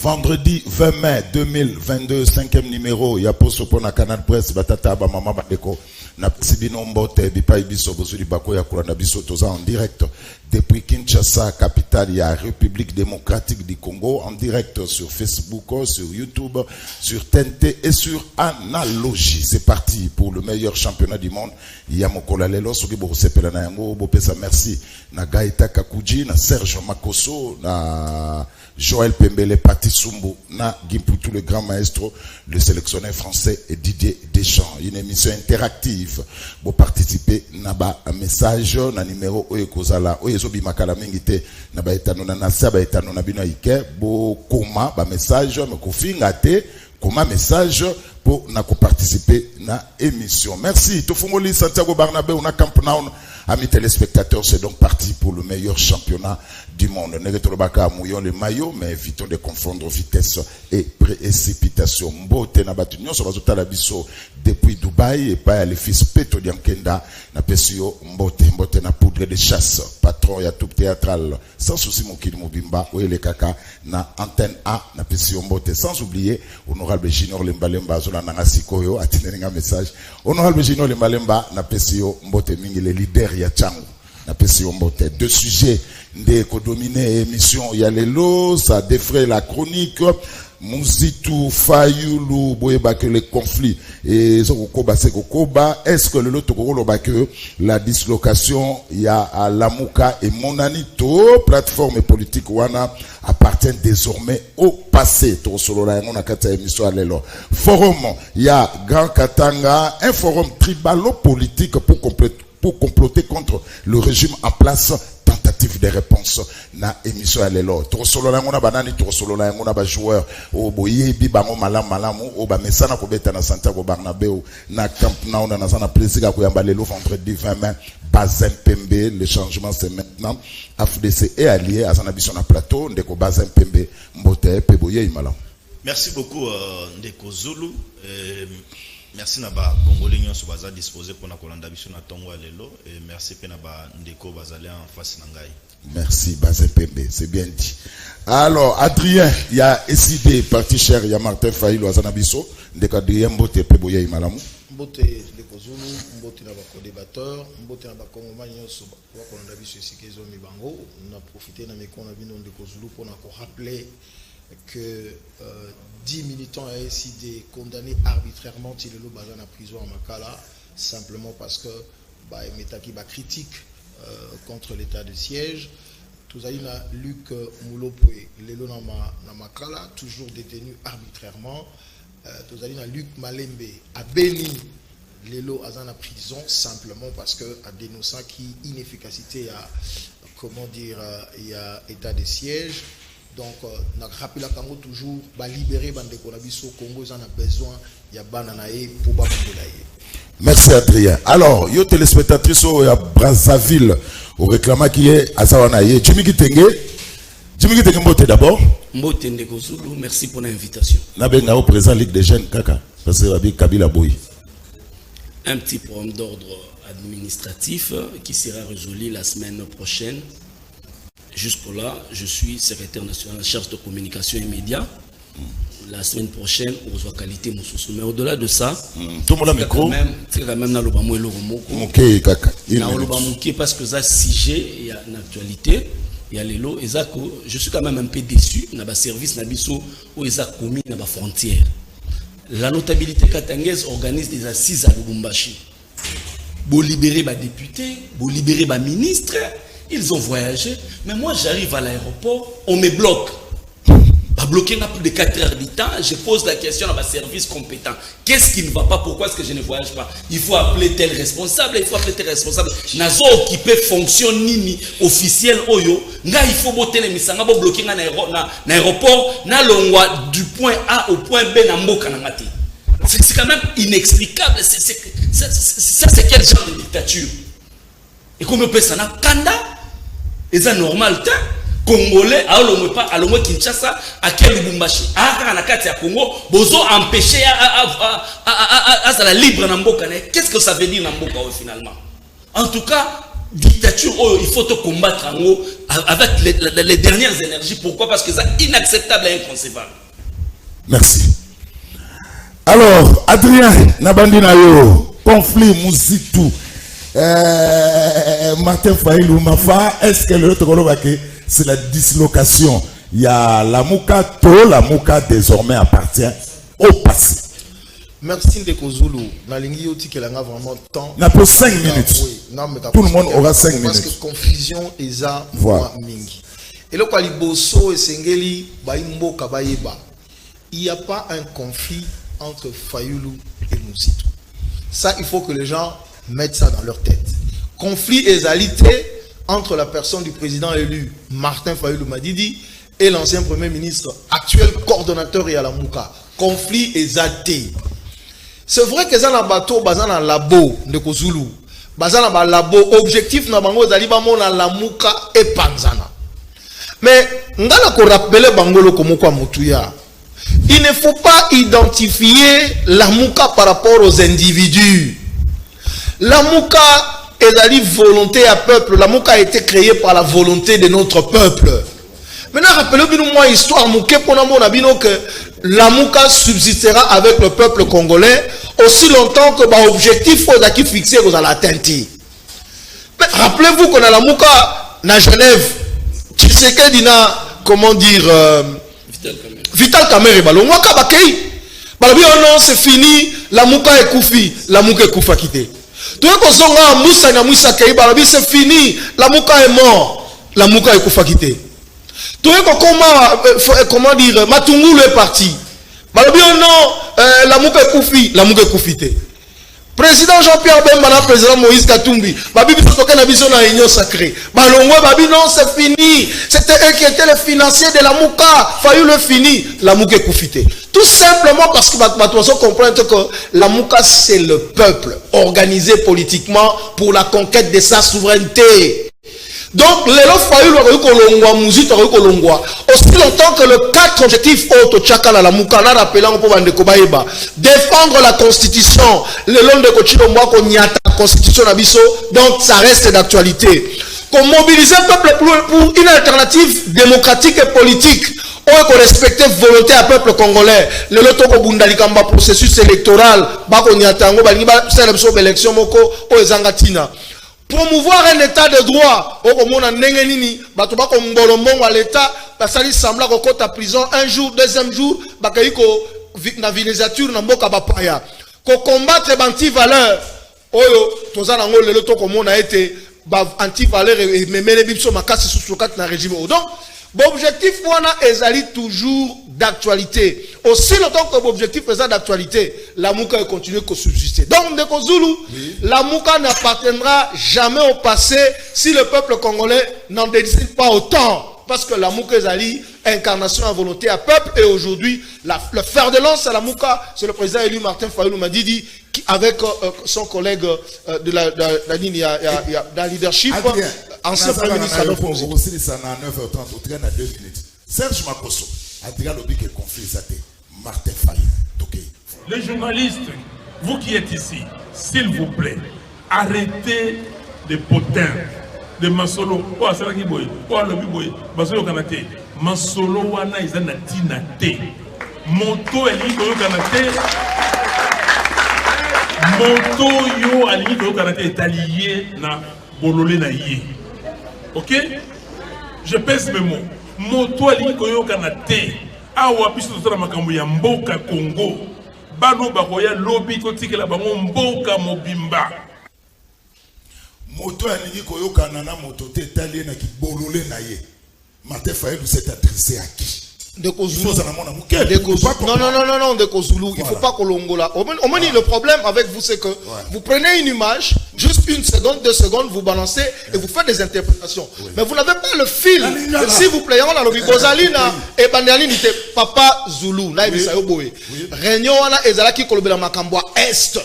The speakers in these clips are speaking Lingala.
Vendredi 20 mai 2022, 5e numéro, il y a posto pour la Canal Presse, batata ba mama badeko, na sibino mbote, bipa ibiso, bozuli bako ya kuranda biso toza en direct depuis Kinshasa, capitale, il y a République démocratique du Congo, en direct sur Facebook, sur YouTube, sur TNT et sur Analogie. C'est parti pour le meilleur championnat du monde. Il y a Mokola Lelo, Soki Borosepela na yango, Bopesa merci, na Gaïta Kakuji, na Serge Makoso, na Joël Pembele, Pati Sumbu, na Gimputu, le grand maestro, le sélectionneur français et Didier Deschamps. Une émission interactive. Vous participez, naba un message, na numéro Oyekozala, Oyezobi Makala Mingite, naba etano na nasa, ba etano na bino ike, bo koma, ba message, me kofi ngate, koma message, pour na participer na émission. Merci. Tofungoli Santiago Barnabé, on a Camp Nou. Amis téléspectateurs, c'est donc parti pour le meilleur championnat du monde. Negetolobaka mouillon le maillot, mais évitons de confondre vitesse et précipitation. Mbote na batunyo sur bazota la biso depuis Dubaï et pas les fils Peto Diankenda na pesio mbote na poudre de chasse. Patron ya tout théâtral. Sans souci mon kid Mobimba ou les kaka na antenne A na pesio mbote. Sans oublier honorable Junior Lembalemba zola na sikoyo atinenga message. Honorable Junior Lembalemba na pesio mbote mingi les leaders ya changu na pesio mbote. Deux sujets de codominer émission ya lelo, ça défraie la chronique. Mouzitou, Fayoulou, Boyeba que les conflits et Zokoba Sekokoba, est-ce que le loto que la dislocation il y a à Lamouka et Monanito, plateforme politique wana appartient désormais au passé. Forum, il y a Grand Katanga, un forum tribalo-politique pour comploter contre le régime en place. Tentative de réponse na émission à l'élo. Trop solo la ngona banani, trop solo la ngona ba joueur o boye bi bango malamu o ba mesana ko beta na Santiago Bernabéu na Camp Nou na sana plaisir ko yamba lelo vendredi 20 mai Bazem Pembe. Le changement c'est maintenant. AFDC est allié à son ambition na plateau ndeko Bazem Pembe mbote pe boye imala. Merci beaucoup ndeko Zulu. Merci Naba Congolais nyonso baza disposé pour na kolanda biso na tongo lelo et merci pe Naba ndeko bazali en face na ngai. Merci Bazem Pembe, c'est bien dit. Alors Adrien, il y a SID parti cher, il y a Martin Fayilo azana biso ndeko Adrien mbote pe boye imalamu. Mbote ndeko Zulu, mbote na ba co-débatteur, mbote na ba Congolais nyonso ba kolanda biso esikezo mibango. On a profité na mekona bino ndeko Zulu pour na ko rappeler que 10 militants à SID condamnés arbitrairement Tilelo Bazan à prison en Makala, simplement parce que Metaki critique contre l'état de siège. Tous aïna Luc Moulopoué, Lelo na Makala, toujours détenu arbitrairement. Tous aïna Luc Malembe à Beni, Lelo Azan à prison, simplement parce que à dénonçant qui inefficacité à comment dire il y a état de siège. Donc, on a rappelé toujours libérer Bandeko Nabiso Congo, on a besoin il y a Bananae pour Babandelaye. Merci Adrien. Alors, yo téléspectatrice au Brazzaville, au réclamant qui est à Zawanaye. Jimmy Kitenge Mbote d'abord. Mbote Ndeko Zulu, merci pour l'invitation. Nabenga au président Ligue des Jeunes, Kaka, parce que Kabila Boy. Un petit problème d'ordre administratif qui sera résolu la semaine prochaine. Jusque-là, je suis secrétaire national en charge de communication et médias. La semaine prochaine, on reçoit qualité mon sous. Mais au-delà de ça, tout le monde a micro. C'est quand même dans le bamou et le romoko. Ok, kaka. Dans le bamou parce que ça sujet, il y a une actualité, il y a les lots. Et ça, je suis quand même un peu déçu. On a un service nabiso où ils ont commis dans la frontière. La notabilité katangaise organise des assises à Lubumbashi. Pour libérer les députés, pour libérer les ministres. Ils ont voyagé, mais moi j'arrive à l'aéroport, on me bloque. Pas bloqué n'a plus de 4 heures du temps, je pose la question à ma service compétent. Qu'est-ce qui ne va pas? Pourquoi est-ce que je ne voyage pas? Il faut appeler tel responsable, il faut appeler tel responsable. Nazo occupé fonction nini officiel oyo, nga il faut botter les misanga bo bloquer na aéroport, na longwa du point A au point B na mboka na ngati. C'est quand même inexplicable. Ça c'est quel genre de dictature? Et comme on peut ça na kanda et ça normal Congolais à l'omwe Kinshasa à quel Lubumbashi à na kati ya Congo bozo empêcher à la libre na mboka. Qu'est-ce que ça veut dire na mboka finalement? En tout cas dictature, oh, il faut te combattre en haut avec les dernières énergies. Pourquoi? Parce que c'est inacceptable et inconcevable. Merci. Alors, Adrien, Nabandinayo, conflit, Moussitou, Martin Faïlou, Mafa, est-ce que le c'est la dislocation? Il y a la Mouka désormais appartient au passé. Merci Ndeko Zulu. Nalingi oti que langa vraiment temps. Na pour 5 minutes. Oui, non, mais tout le monde aura 5 minutes. Parce que confusion eza voilà. Mingi. Et le quoi liboso et sengeli baimbo kabayeba. Il n'y a pas un conflit entre Fayoulou et Moussitou. Ça, il faut que les gens mettent ça dans leur tête. Conflit égalité entre la personne du président élu Martin Fayoulou Madidi et l'ancien premier ministre, actuel coordonnateur Yalamouka. Conflit égalité. C'est vrai que ça na bateau, bazan na labo de Kozulu, bazan na labo objectif na bango zali ba mona Lamuka et Panzana. Mais ngala ko rappeler bangolo komo kwa mutuya. Il ne faut pas identifier Lamuka par rapport aux individus. Lamuka est la volonté à peuple. Lamuka a été créé par la volonté de notre peuple. Maintenant, rappelez-vous moi histoire mouké pour nous que Lamuka subsistera avec le peuple congolais aussi longtemps que l'objectif est fixé aux l'atteinte. Rappelez-vous qu'on a Lamuka na Genève, Tshisekedi na comment dire Vital Kamerhe balongwaka bakei. Balobi non c'est fini, Lamuka est koufi, Lamuka est koufa quitté. Tout le monde Moussa na Moussa kei balobi c'est fini, Lamuka est mort, Lamuka est koufa quitté. Tout le monde comment dire Matungulu est parti. Balobi non Lamuka est koufi, Lamuka est koufité. Président Jean-Pierre Bemba, président Moïse Katumbi, Babi Bisotoke na biso na union sacrée. Balongwe Babi non c'est fini. C'était eux qui étaient les financiers de la Mouka. Faillu le fini. La Mouka est koufité. Tout simplement parce que Batouasso comprend que la Mouka c'est le peuple organisé politiquement pour la conquête de sa souveraineté. Donc, les lois faillu le kolongwa, Mouzit le kolongwa. Aussi longtemps que le 4 objectifs auto tchaka la Mouka, n'a rappelant pour Bande Kobaïba, défendre la constitution, le long de Kochilomwa, qu'on y a la constitution abisso, donc ça reste d'actualité. Qu'on mobilise le peuple pour une alternative démocratique et politique, qu'on respecte la volonté du peuple congolais, le loto ko bundalikamba processus électoral, ba qu'on y a tango, ba niba sélection élection moko, o ezangatina. Promouvoir un état de droit, au komona ndenge nini, bato ba ko mbolombongo à l'état, basali sembla ko kota prison un jour, deuxième jour, bakayi ko na vinisature na mboka bapaya. Ko combattre anti-valeur, oyo tozana ngo lelo to komona été anti-valeur et memele bipso makasi sous na régime. Donc, l'objectif est toujours d'actualité. Aussi longtemps que l'objectif est d'actualité, la Mouka continue à subsister. Donc, de Kozulu, la Mouka n'appartiendra jamais au passé si le peuple congolais n'en décide pas autant. Parce que la Mouka est incarnation à volonté à peuple. Et aujourd'hui, le fer de lance à la Mouka, c'est le président élu Martin Fayoulou Madidi, qui, avec son collègue de la leadership, ancien premier ministre à notre aussi, ça à 9h30, au train à 2 minutes. Serge Makosso, Adrien Lobi qui est conflit, Martin Fayoulou. Les journalistes, vous qui êtes ici, s'il vous plaît, arrêtez les potins. De Masolo, ou à Saraki Boy, ou à Lobi Boy, Masolo Kanate, Masolo Wana is an atinate. Moto Eliko Kanate, Moto Yo Aliko Kanate est allié na Bololé na Yé. Ok? Je pèse mes mots. Moto Eliko Kanate, Awa Piso Sora Makambo ya Mboka Congo, Bano Bakoya Lobi Totike la Bango Mboka Mobimba. Moto alingi koyoka nana moto te talien na ki bololé na ye. Martin Fayoulou s'est adressé à qui? Non, de Kozulu, il ne faut pas Kolongola. Au moins, le problème avec vous, c'est que vous prenez une image, juste 1 seconde, 2 secondes, vous balancez et vous faites des interprétations. Mais vous n'avez pas le fil. S'il vous plaît, on a le Bozalina et Bandialini, Papa Zulu, Réunion, Ezala qui kolobela Makambwa Est.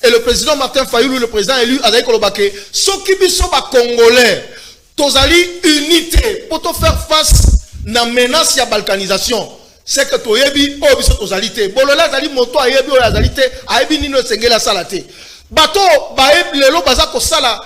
Et le président Martin Fayoulou, le président élu, Azaï Kolobake, Sokibiso ba Congolais, Tozali unité, pour te faire face à la menace de la balkanisation. C'est que Toyebi, Obiso Tozalité, Bolola Zali Moto, Ayebi, Azalité, Ayebi Nino Sengela Salate. Bato, Baeb, Lelo Bazako Sala,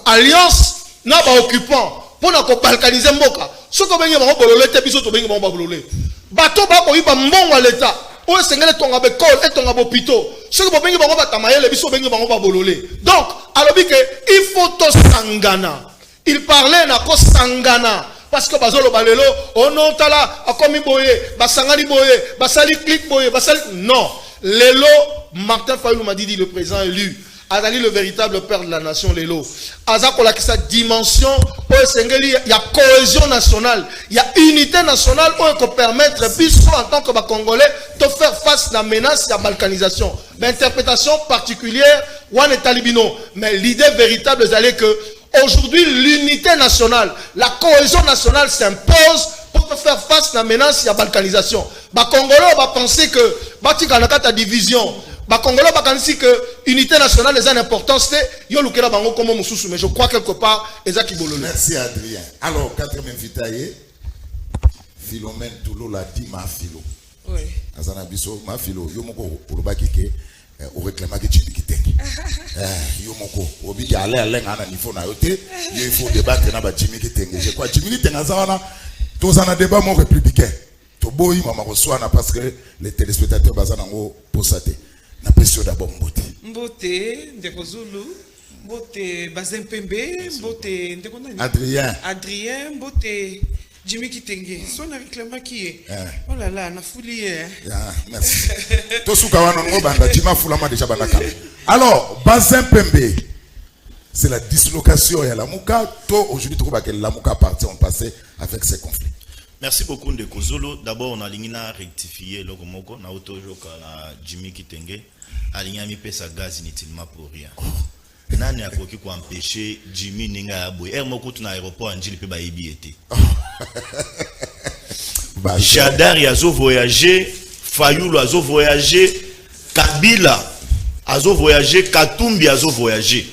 alliance na ba occupant pour na ko balkaniser mboka soko bengi ba bololé te biso to bengi ba bololé bato ba ko yiba mbongo à l'état o sengele tonga be col et tonga bopito soko ba bengi ba ba tamayele biso bengi ba bololé donc alobi que il faut to sangana il parlait na ko sangana parce que bazolo balelo ono tala akomi boye basangani boye basali clic boye basali non lelo Martin Fayulu m'a dit le président élu Azali le véritable père de la nation Lelo. Azakola qui sa dimension, il y a cohésion nationale, il y a unité nationale pour permettre en tant que Congolais de faire face à la menace de la balkanisation. L'interprétation particulière, Wan et Talibino. Mais l'idée véritable c'est que aujourd'hui l'unité nationale, la cohésion nationale s'impose pour faire face à la menace de la balkanisation. Les Congolais va penser que la division. Les Congolais va penser que l'unité nationale est une importance. Mais je crois quelque part merci Adrien. Alors, quatrième invité, Philomène Toulo l'a dit ma philo. Oui. Azana biso ma philo. Yo moko urubaki ke o réclama que Jimmy Kitenge. Yo moko obi aller ngana niveau na yote. Il faut débattre na ba Jimmy Kitenge. Je crois Jimmy Kitenge azana tous en débat mon républicain. To boyi mama reçoit parce que les téléspectateurs bazana ngo posate. Na pression d'abord mbote. Mbote ndeko Zulu, mbote Bazempembe, mbote ndeko nani? Adrien, mbote Jimmy Kitenge. Son avec le maquillé. Oh là là, na fouli. Merci. Tosuka wana ngo banda Jima fulama déjà banaka. Alors, Bazempembe, c'est la dislocation et la Mouka. Aujourd'hui, tu vois que la Mouka partie ont passé avec ces conflits. Merci beaucoup Ndeko Zulu. D'abord, on a l'ingénieur rectifié le Gomoko. On a toujours Jimmy Kitenge. Aligna mi pesa gaz inutilement pour rien. Nani a koki ko empêcher Jimmy ninga aboy. Moko tuna aéroport Anjili pe ba yebiete. Chadar yazo voyager, Fayulu azo voyager, Kabila azo voyager, Katumbi azo voyager.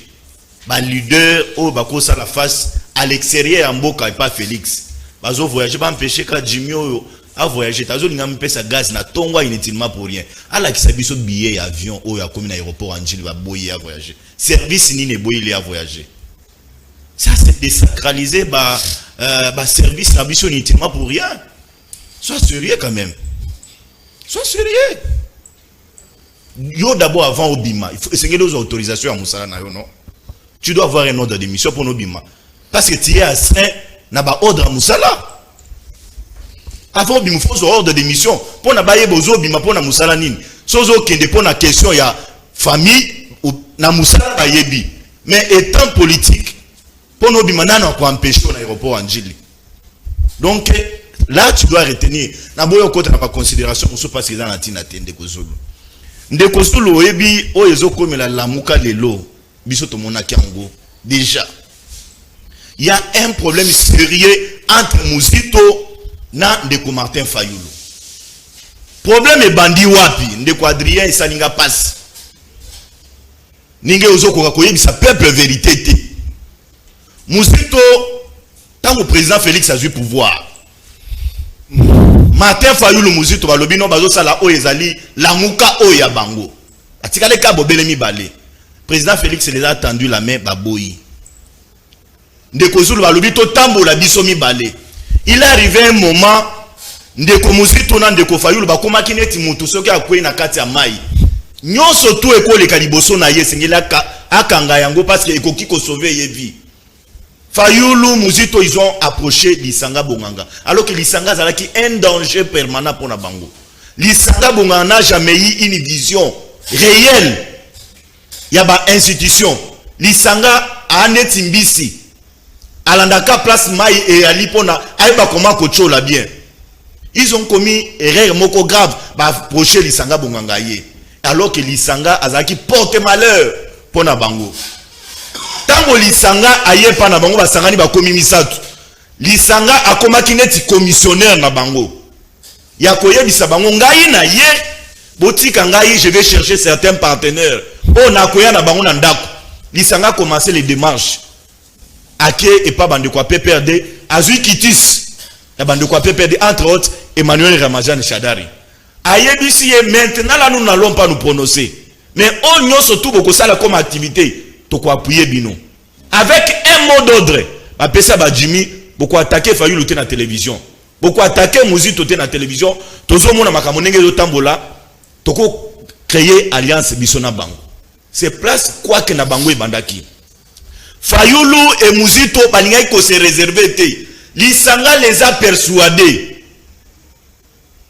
Ba leader o bako sa la face à l'extérieur en Mboka et pas Félix. Bazo voyager pas empêcher ka Jimmy a voyager tazo linga mpesa gaz na tongwa inutilement pour rien ala ki sabiso billet avion o ya komi na aéroport Anjili ba boyer à voyager service ni ne boyer à voyager ça c'est désacraliser ba service na biso inutilement pour rien. Sois sérieux quand même, sois sérieux. Yo d'abord avant Obima il faut essayer aux autorisations à Moussala na yo non, tu dois avoir un ordre de mission pour Obima parce que tu es astreint na ba ordre à Moussala. Avant il faut un ordre de mission pour na baye bozo bima pour na Moussala nini sozo kende pour na question ya famille ou na Moussala bayebi mais étant politique pour no bima nana ko empêcher l'aéroport Anjili. Donc là tu dois retenir na boyo côté na pas considération pour ce parce que dans la tina tende ko Zulu Ndeko Zulu oyebi o ezo komela lamuka lelo biso to monaki yango déjà il y a un problème sérieux entre Muzito na Ndeko Martin Fayulu. Problème est bandi wapi Ndeko Adrien Salinga passe ninge ozo koka koyebisa peuple vérité te. Muzito tant que président Félix a eu pouvoir Martin Fayulu Muzito balobi no bazo sala o ezali lamuka o ya bango atikale ka bobele mibale président Félix les a attendu la main baboyi Ndeko Zulu balobi to tambola biso mibale. Il est arrivé un moment Ndeko Muzito na Ndeko Fayulu bakomaki neti mutu soki akwei na kati ya mai nyonso tu ekoleka liboso na ye sengela akanga yango parce que ekoki ko sauver ye vie. Fayulu Muzito ils ont approché Lisanga Bonganga alors que Lisanga zalaki un danger permanent pour na bango. Lisanga Bonganga n'a jamais eu une vision réelle ya ba institution. Lisanga a netimbisi alandaka place mai et ali pona aiba comment kochola bien. Ils ont commis erreur moko grave ba approcher Lisanga Bonganga ye alors que Lisanga azaki porte malheur pour na bango. Tango Lisanga aye pa na bango basangani ba komi misatu. Lisanga akomaki neti commissionnaire na bango. Ya koyebisa bango ngai na ye botika ngai je vais chercher certains partenaires. O na koya na bango na ndako. Lisanga a commencé les démarches. Ake et pas Bandeko PPRD azui kitis. Ya Bandeko PPRD entre autres Emmanuel Ramazan Shadari. Ayebisi ye maintenant là nous n'allons pas nous prononcer. Mais on nyonso tout boko sala comme activité to ko appuyer bino. avec un mot d'ordre bapesa ba Jimmy beaucoup attaquer Fayulu te na télévision beaucoup attaquer Muzito te na télévision tozo mona makambo ndenge zo tambola toko créer alliance bisona bango c'est place quoi que na bango ebandaki Fayulu et Muzito balingai ko se réserver te lisanga les a persuadés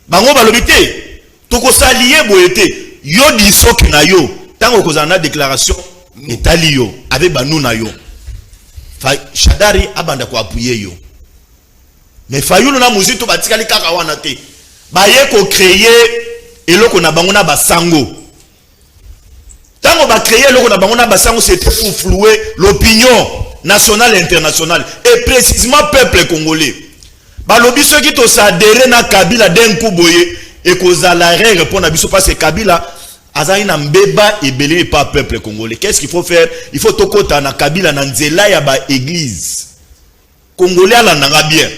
bango balobité toko salier boyete yo disok na yo tango kozana déclaration etali yo avec banu na yo Shadari abanda ko appuyer yo mais Fayulu na Muzito batikali kaka wana te baye ko créer eloko na bango na basango tango ba créer eloko na bango na basango c'était pour flouer l'opinion nationale et internationale et précisément peuple congolais balobi ceux qui to s'adhérer na Kabila d'un coup boye et kozala répondre à biso parce que Kabila azali na mbeba ebele pas peuple congolais. Qu'est-ce qu'il faut faire? Il faut tokota na Kabila na nzela ya ba église congolais ala nanga bien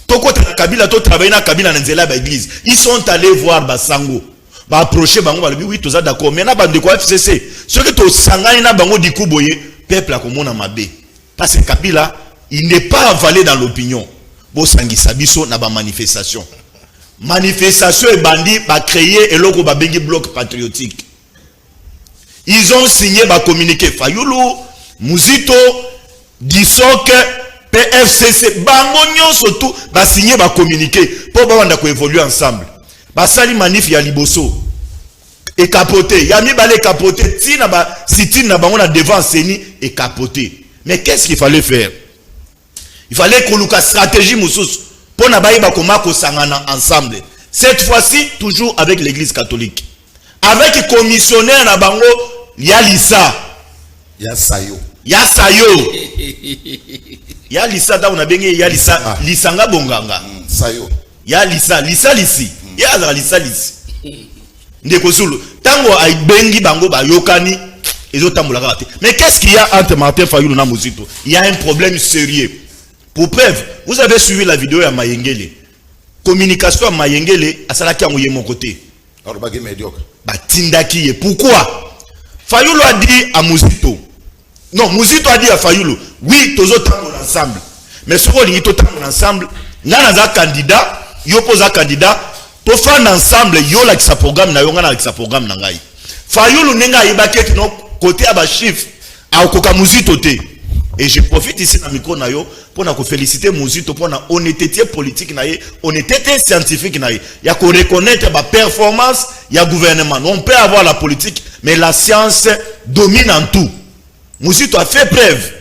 tokota na Kabila to travailler na Kabila na nzela ya ba église. Ils sont allés voir basango ba approcher bango balobi oui toza d'accord mais na bande ko FCC ceux qui to sangani na bango diku boye peuple akomona mabe parce que Kabila il n'est pas avalé dans l'opinion bo sangisa biso na ba manifestation et bandi ba créer eloko ba bengi bloc patriotique. Ils ont signé ba communiqué Fayulu, Muzito, Disok, PFCC, bango nyonso tout ba signé ba communiqué pour ba wanda ko évoluer ensemble. Ba sali manif ya liboso et capoté. Ya mi balé capoté, tina ba sitine na bango na devant seni et capoté. Mais qu'est-ce qu'il fallait faire? Il fallait qu'on ait une stratégie moussous. Pour ensemble. Cette fois-ci, toujours avec l'église catholique. Avec le commissionnaire na bango, Yalisa. Yasayo. Yasayo. Yalisa, da on a bien Yalisa. Lisanga bonganga. Sayo. Yalisa. Lisa lisi. Yalisa lisa lisi. Ndeko Zulu. Tango ay bengi bango ba yokani. Mais qu'est-ce qu'il y a entre Martin Fayulu et Muzito? Il y a un problème sérieux. Pour preuve, vous avez suivi la vidéo à Mayengele. Communication à Mayengele, à Salaki à mon côté. Batindaki. Pourquoi? Fayulu a dit à Muzito. Non, Muzito a dit à Fayulu. Oui, tous autres ensemble. Mais ce qu'on dit ensemble, nous avons un candidat, nous avons un candidat, pour faire ensemble, nous avons un programme, nous avons un programme. Fayulu nenga ibake kino côté à chiffre à Okoka Muzito te. Et je profite ici dans le micro pour féliciter Muzito pour la honnêteté politique, honnêteté scientifique. Il y a qu'on reconnaître la performance, il y a gouvernement. On peut avoir la politique, mais la science domine en tout. Muzito a fait preuve.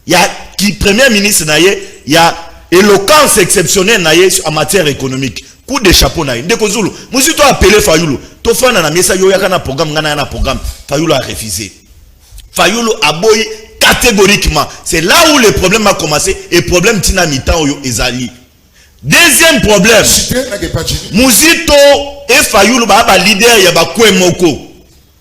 Il y a qui premier ministre, il y a éloquence exceptionnelle en matière économique. Coup de chapeau naïe. Ndeko Zulu, Muzito a appelé Fayulu. Tofana na mesa yo yakana programme ngana na programme. Fayulu a refusé. Fayulu a boy catégoriquement. C'est là où le problème a commencé et problème tina mitan yo ezali. Deuxième problème. Muzito et Fayulu ba leader ya ba kwemoko.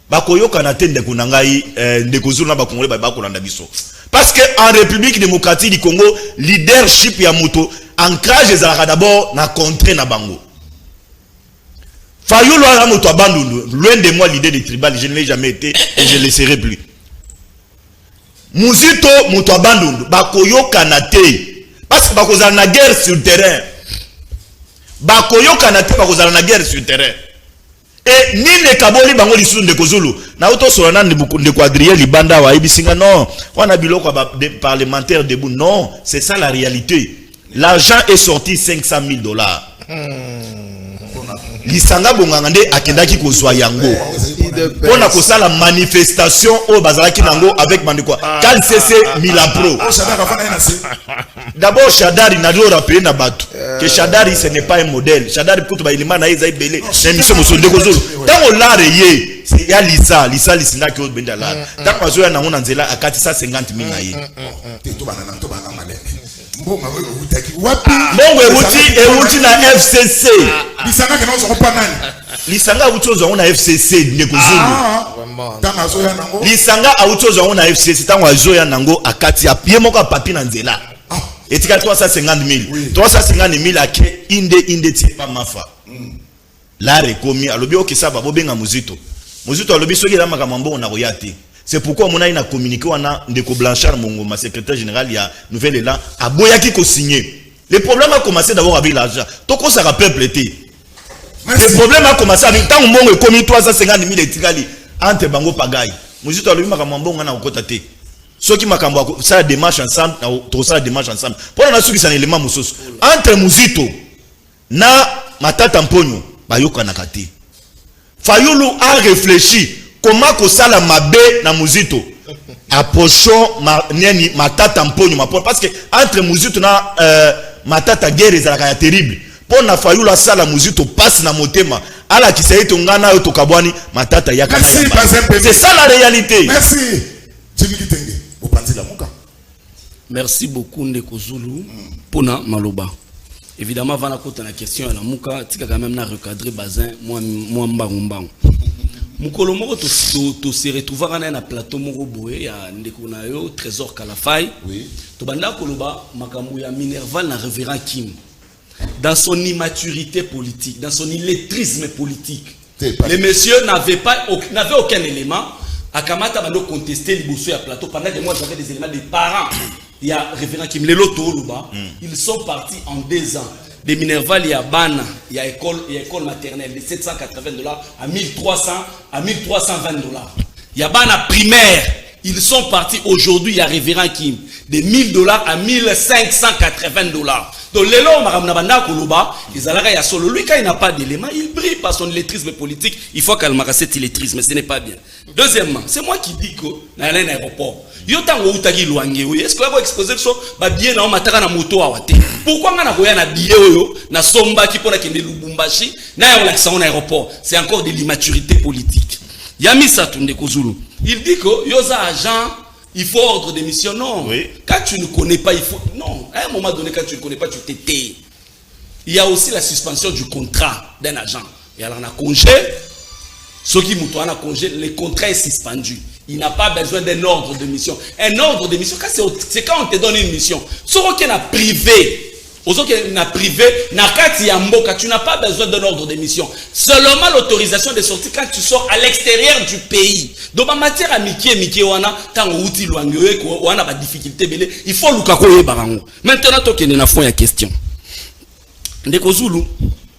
Ba koyo kanate ndeko nangai ndeko Zulu na ba kongole ba kolanda biso. Parce que en République démocratique du Congo, leadership ya moto ancrage ezalaka d'abord na contre na bango. Fayulu a moto abandonné. Loin de moi l'idée des tribales, je ne l'ai jamais été et je ne le serai plus. Muzito moto abandonné. Bakoyo kanate. Parce que bakozala na guerre sur terrain. Bakoyo kanate bakozala na guerre sur terrain. Et ni ne kaboli bango lisu ndeko Zulu. Na auto solana ndeko Adrien Libanda wa ibisinga non. Wana biloko ba parlementaire debout. Non, c'est ça la réalité. L'argent est sorti $500,000. Lisanga bongangande akendaki kozwa yango. On a causé la manifestation au Bazalaki Nango avec Mandekwa. Quand c'est Milapro. D'abord, Shadari n'a pas rappelé Nabatou. Que Shadari ce n'est pas un modèle. Shadari pour tout le monde a été belé. C'est une mission de Gozolo. Tant on l'a rayé, il y a Lisa Lissina qui est au Bendala. Tant qu'on a un anzela à 450,000 naïe. Bon, et na FCC. Lisanga que nous pas nani. Lisanga utozo na FCC ndeko Zulu. Lisanga utozo na FCC tango azoya nango akati apie moko papi na nzela. Etika 350,000. 350,000 ake inde tipa mafa. La rekomi alobi okisa ba bobenga Muzito. Muzito alobi soki la makambo na royate. C'est pourquoi mon a communiqué wana Ndeko Blanchard Mongoma, secrétaire général, il y a nouvelle élan, à Boyaki ko signé. Le problème a commencé d'abord avec l'argent. Toko ça rappelle plété. Le problème a commencé avec tant que est commis 350 000 etikali entre bango pagaille. Muzito alumi makambo ngana okotate. Ceux qui makambo ça démarche ensemble, to ça démarche ensemble. Pour na suki ça élément musoso. Entre Muzito na Matata Mponyo bayoka na kate. Fayulu a réfléchi comment que ça la mabe na Muzito. Approchons Matata Mponyo parce que entre Muzito na Matata guerre ezalaka terrible. Pour na Fayulu ça la Muzito passe na motema. Ala qui s'est ngana yo tokabwani Matata yakana. C'est ça la réalité. Merci. Merci beaucoup Ndeko Zulu pona maloba. Évidemment avant la côte la question la muka tika quand même na recadrer bazin moi mbangu. Mukolo moko to se retrouver na plateau moko boye ya Ndeko na yo Trésor Kalafai. Oui. To banda koloba makambo ya Minerval na révérend Kim. Dans son immaturité politique, dans son illettrisme politique. Les messieurs n'avaient aucun élément. Akamata bando contester liboso ya plateau pendant que moi j'avais des éléments des parents. Il y a révérend Kim Lelo Toluba. Ils sont partis en 2 ans. De Minerval, il y a Bana, il y a école maternelle de $780 à 1300 à 1320 $. Il y a Bana primaire. Ils sont partis aujourd'hui, il y a révérend Kim, de $1000 à 1580 $. Donc, les lois, Maramnabanda Koluba, ils allaient à solo. Lui, quand il n'a pas d'éléments, il brille par son illettrisme politique. Il faut qu'elle marque cet illettrisme, ce n'est pas bien. Deuxièmement, c'est moi qui dis que dans l'aéroport, est-ce que vous avez exposé que bien dans ma moto à Wate? Pourquoi on a un billet na somba qui pour la Lubumbashi, na l'accent aéroport? C'est encore de l'immaturité politique. Yamisa Ndeko Zulu. Il dit que yosa agent, il faut ordre de mission. Non. Oui. Quand tu ne connais pas, il faut. Non. À un moment donné, quand tu ne connais pas, tu t'étais. Il y a aussi la suspension du contrat d'un agent. Et alors, on a congé. Ceux qui moutent en congé, le contrat est suspendu. Il n'a pas besoin d'un ordre de mission. Un ordre de mission, c'est quand on te donne une mission. Ce qu'on a privé. Aux autres qui ont privé, tu n'as pas besoin d'un ordre de mission. Seulement l'autorisation de sortir quand tu sors à l'extérieur du pays. Donc, en matière à Mickey, tant on a des difficultés, il faut le barango. Maintenant, il y a une question. Ndeko Zulu,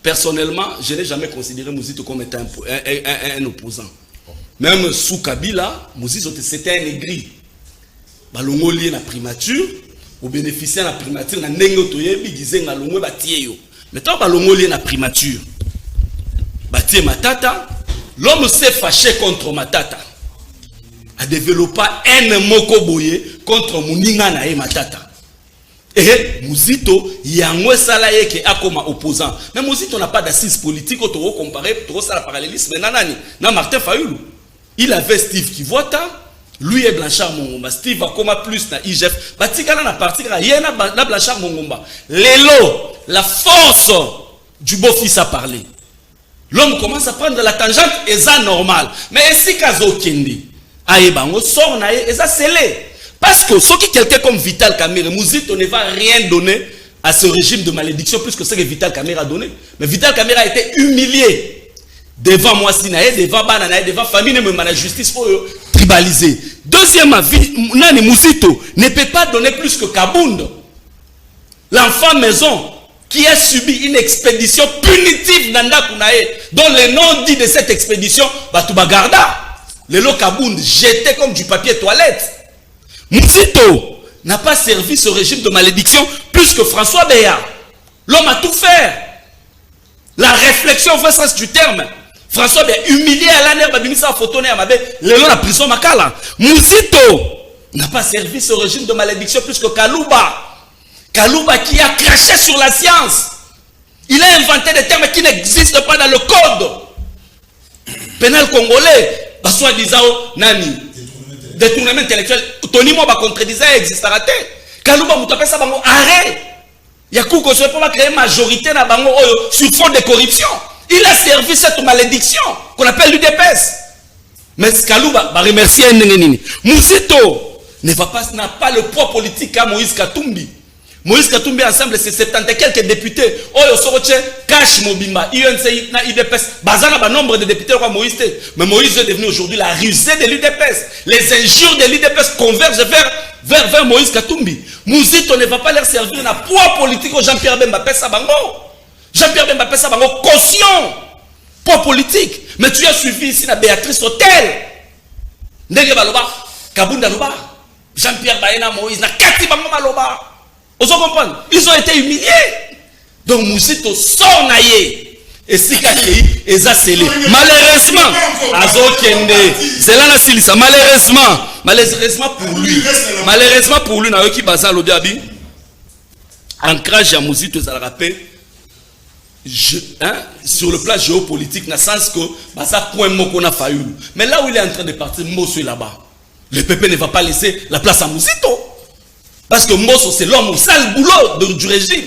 personnellement, je n'ai jamais considéré Mouzito comme étant un opposant. Même sous Kabila, Mouzito c'était un aigri. Balongo lié la primature. Au bénéficiaire de la primature, na ndenge toyebi disait na longwe batie yo. Maintenant balongo lié na primature. Batie Matata, l'homme s'est fâché contre Matata. A développé un moko boye contre Muninga na Matata. Et Mouzito yango sala yeke akoma opposant. Mais Mouzito n'a pas d'assise politique auto comparer trop ça la parallélisme nanani na Martin Fayulu. Il avait Steve Kivota. Lui et Blanchard Mongomba. Steve va comme plus na IGF. Batikala na parti yena na Blanchard Mongomba. Lelo, la force du beau-fils a parlé. L'homme commence à prendre la tangente et ça normal. Mais si kazo kendi, aïbango sort na et ça scellé. Parce que ce qui quelqu'un comme Vital Kamerhe, Mouzito ne va rien donner à ce régime de malédiction plus que ce que Vital Kamerhe a donné. Mais Vital Kamerhe a été humilié. Devant moi, devant Banana, devant famille, même la justice pour tribaliser. Deuxièmement, Nani Mouzito ne peut pas donner plus que Kabound. L'enfant maison qui a subi une expédition punitive Nanda Kunae, dont le nom dit de cette expédition, Batouba Garda. Le lot Kabound jeté comme du papier toilette. Mouzito n'a pas servi ce régime de malédiction plus que François Béat. L'homme a tout fait. La réflexion au sens du terme. François bien humilié à l'année, babimisa photo à Mabé, la prison Makala. Mouzito n'a pas servi ce régime de malédiction plus que Kalouba. Kalouba qui a craché sur la science. Il a inventé des termes qui n'existent pas dans le code pénal congolais. Soi-disant, Nani, détournement intellectuel. Tony Moba contredisait, existera. Kalouba moutapé ça, bango, arrête. Il y a coup qu'on ne peut pas créer majorité dans bango sur fond de corruption. Il a servi cette malédiction qu'on appelle l'UDPS. Mais Kalouba va remercier Mouzito n'a pas le poids politique à Moïse Katumbi. Moïse Katumbi ensemble, c'est 70 et quelques députés. Oyo Soroche, Cash Mobimba, INC, UDPS. Bazana, ba nombre de députés, Moïse. Mais Moïse est devenu aujourd'hui la rusée de l'UDPS. Les injures de l'UDPS convergent vers Moïse Katumbi. Mouzito ne va pas leur servir un poids politique au Jean-Pierre Bemba Pessa Bango. Jean-Pierre Bemba Pessa Bango, caution, poids politique. Mais tu as suivi ici la Béatrice Hôtel. Ndege Baloba, Kabunda Loba, Jean-Pierre Baena Moïse, na Kati Bango Maloba. Vous comprenez? Ils ont été humiliés. Donc Mouzito sort naïe. Et si Kakei est scellé. Malheureusement, c'est là la silisa. Malheureusement pour lui, Naoki Bazar Lodiabi, ancrage à Mouzito, ça le rappelle, sur le plan géopolitique, dans le sens que Bazar point mot a failli. Mais là où il est en train de partir, Mosso est là-bas. Le PP ne va pas laisser la place à Mouzito. Parce que Mosso, c'est l'homme au sale boulot du régime.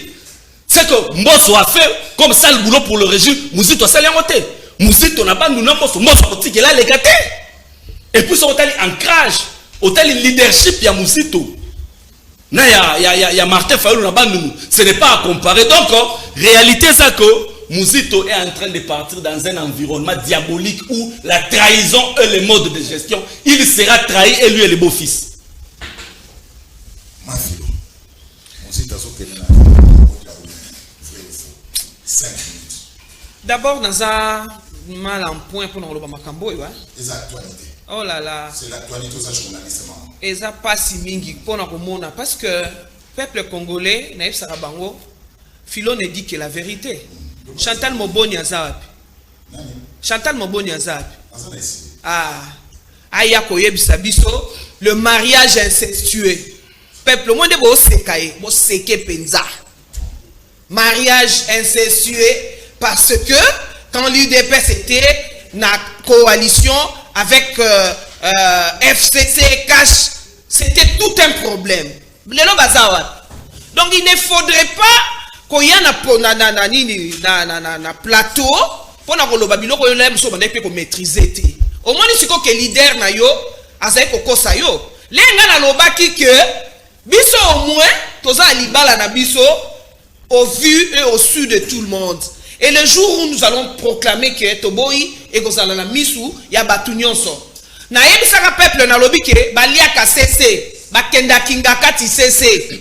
C'est que Mosso a fait comme sale boulot pour le régime. Mouzito a salé en côté. Mouzito n'a pas nous Mosso. Mosso a dit qu'il a les gâtés. Et puis, on a ancrage, on a leadership, il y a Mouzito. Il y a Martin Fayoulou, ce n'est pas à comparer. Donc, réalité, c'est que Mouzito est en train de partir dans un environnement diabolique où la trahison est le mode de gestion. Il sera trahi et lui est le beau-fils. D'abord, dans un mal en point pour nous le Makambo, oh là là. C'est l'actualité de journaliste. Et ça passe mingi pour nous parce que le peuple congolais, Naïf Sarabango, Philo ne dit que la vérité. Chantal Moboni Azab. Chantal Moboni Azab. Aya Koyeb Sabiso, le mariage incestueux. Peuple, le monde est beau sekaye, beau seke penza. Mariage incestueux parce que quand l'UDPS était dans la coalition avec FCC, Cash, c'était tout un problème. Donc il ne faudrait pas qu'il y ait un plateau pour que maîtriser. Au moins, il faut que le leader na yo azaye kokosa yo. Lenga na lobaki que biso au moins toza alibala na biso au vu et au su de tout le monde. Et le jour où nous allons proclamer que Toboyi et Gozala na misu ya batunyonso. Na yebisaka peuple na lobi ke baliaka cc bakenda kingaka ti cc.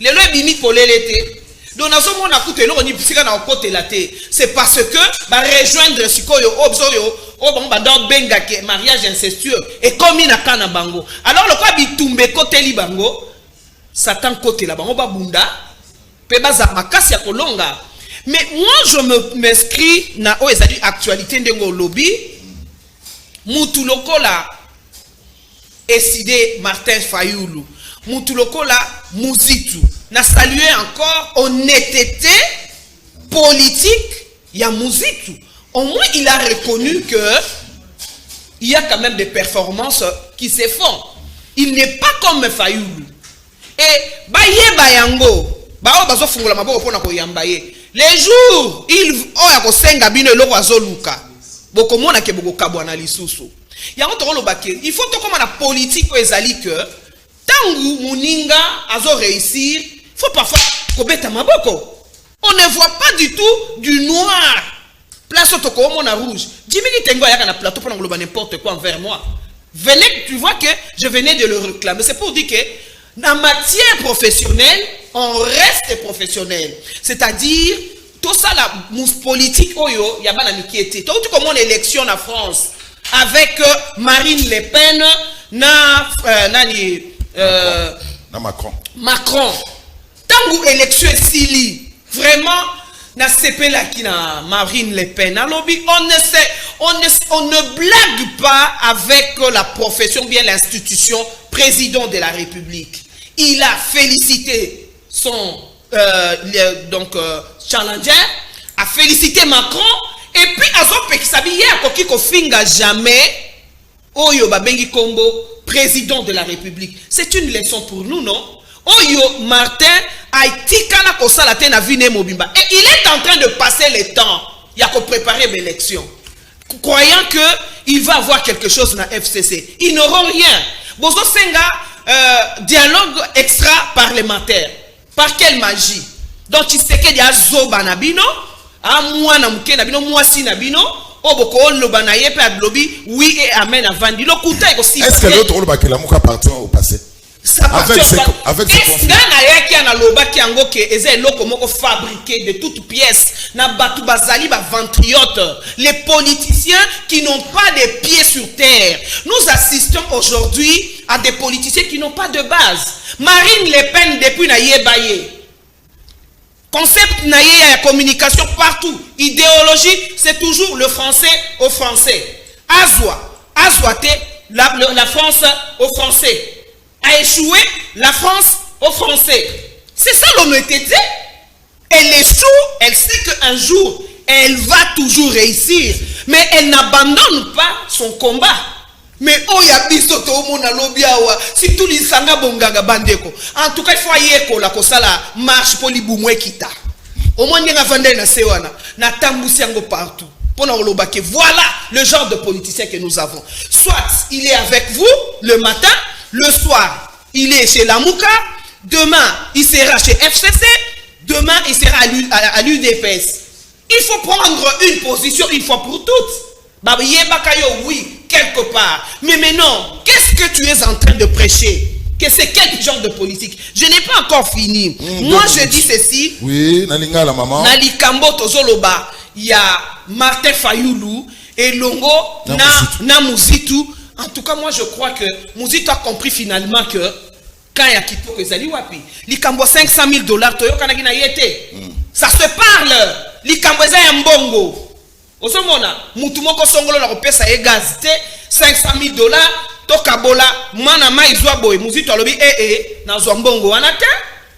Lelo ebimi kolelete. Donc nous avons écouté l'on pisika na côté la té. C'est parce que ba rejoindre sikoyo obsoyo o bandor benga ke mariage incestueux et comme ina kana bango. Alors le quoi bitumbe côté li bango Satan côté la bango ba bunda pe baza makasi ya kolonga. Mais moi je m'inscris na o ezali actualité ndengo lobby mutu lokola décidé Martin Fayoulou mutu lokola Mouzito n'a salué encore honnêteté politique ya Mouzito. Au moins il a reconnu que il y a quand même des performances qui se font. Il n'est pas comme Fayoulou. Et baye bayango bao bazo fungola maboko pona ko yambaye. Les jours il oya ko senga bino eloko azoluka. Boko mona ke boko kabwana lisusu. Yango to lo baké. Il faut to comme la politique ezali que tangu muninga azo réussir, faut parfois kobeta maboko. On ne voit pas du tout du noir. Place au toko mona rouge. Jimmy Tengo yaka na plateau pour ngoloba n'importe quoi envers moi. Venez, tu vois que je venais de le réclamer. C'est pour dire que dans matière professionnelle, on reste professionnel. C'est-à-dire, tout ça, la mousse politique, oyo, il y a pas qui était. Tout comme on élection en France, avec Marine Le Pen, Macron. Macron. Tant que élection est si vraiment, na CP là qui na Marine Le Pen, alors on ne blague pas avec la profession, bien l'institution président de la République. Il a félicité son challenger, a félicité Macron, et puis Azopé qui s'habillait à Koki Kofinga jamais, Oyo Babengi Kombo, président de la République. C'est une leçon pour nous, non? Oyo Martin a été kala kosala te na vine mobimba. Et il est en train de passer le temps. Il y a qu'à préparer l'élection. Croyant que il va avoir quelque chose dans FCC. Ils n'auront rien. Bozo Senga, dialogue extra-parlementaire. Par quelle magie? Donc tu sais qu'il y a Zoba Nabino, à moi Namuke Nabino, moi si Nabino, Oboko Lobanaye, Père Lobby, oui et amen à Vandi. Est-ce que l'autre rôle que la Mouka appartient au passé? Avec ses conflits. Fabriqué de toutes pièces. Les politiciens qui n'ont pas de pieds sur terre. Nous assistons aujourd'hui à des politiciens qui n'ont pas de base. Marine Le Pen depuis Naïe. Concept Naïe, communication partout. Idéologie, c'est toujours le français au français. Azouate, la France au français. A échoué la France aux Français. C'est ça l'honnêteté. Elle échoue, elle sait qu'un jour, elle va toujours réussir. Mais elle n'abandonne pas son combat. Mais oh ya biso to mona lobiawa si tout lisanga bongaga bandeko. En tout cas, il faut yeko la kosala marche pour li boumwe kita. Au moins nyenga vande na sewana na tambusi yango partout. Voilà le genre de politicien que nous avons. Soit il est avec vous le matin, le soir, il est chez la Mouka. Demain, il sera chez FCC. Demain, il sera à l'UDPS. Il faut prendre une position une fois pour toutes. Oui, quelque part. Mais maintenant, qu'est-ce que tu es en train de prêcher? Que c'est quel genre de politique? Je n'ai pas encore fini. Moi, je dis ceci. Oui, Nalinga la maman. Nalikambo Tozoloba. Il y a Martin Fayoulou et Longo na Muzitu. En tout cas, moi je crois que Muzitu a compris finalement que quand il y a Kipo Kezali Wapi, Likambo $500,000, Toyo Kanagina Yete. Ça se parle. Likambo Eza Mbongo. Osomona, Mutumoko Songolo la repesa e gazite $500,000. Tokabola, Manama Izwa Boy, Muzitu alobi na Mbongo wanate.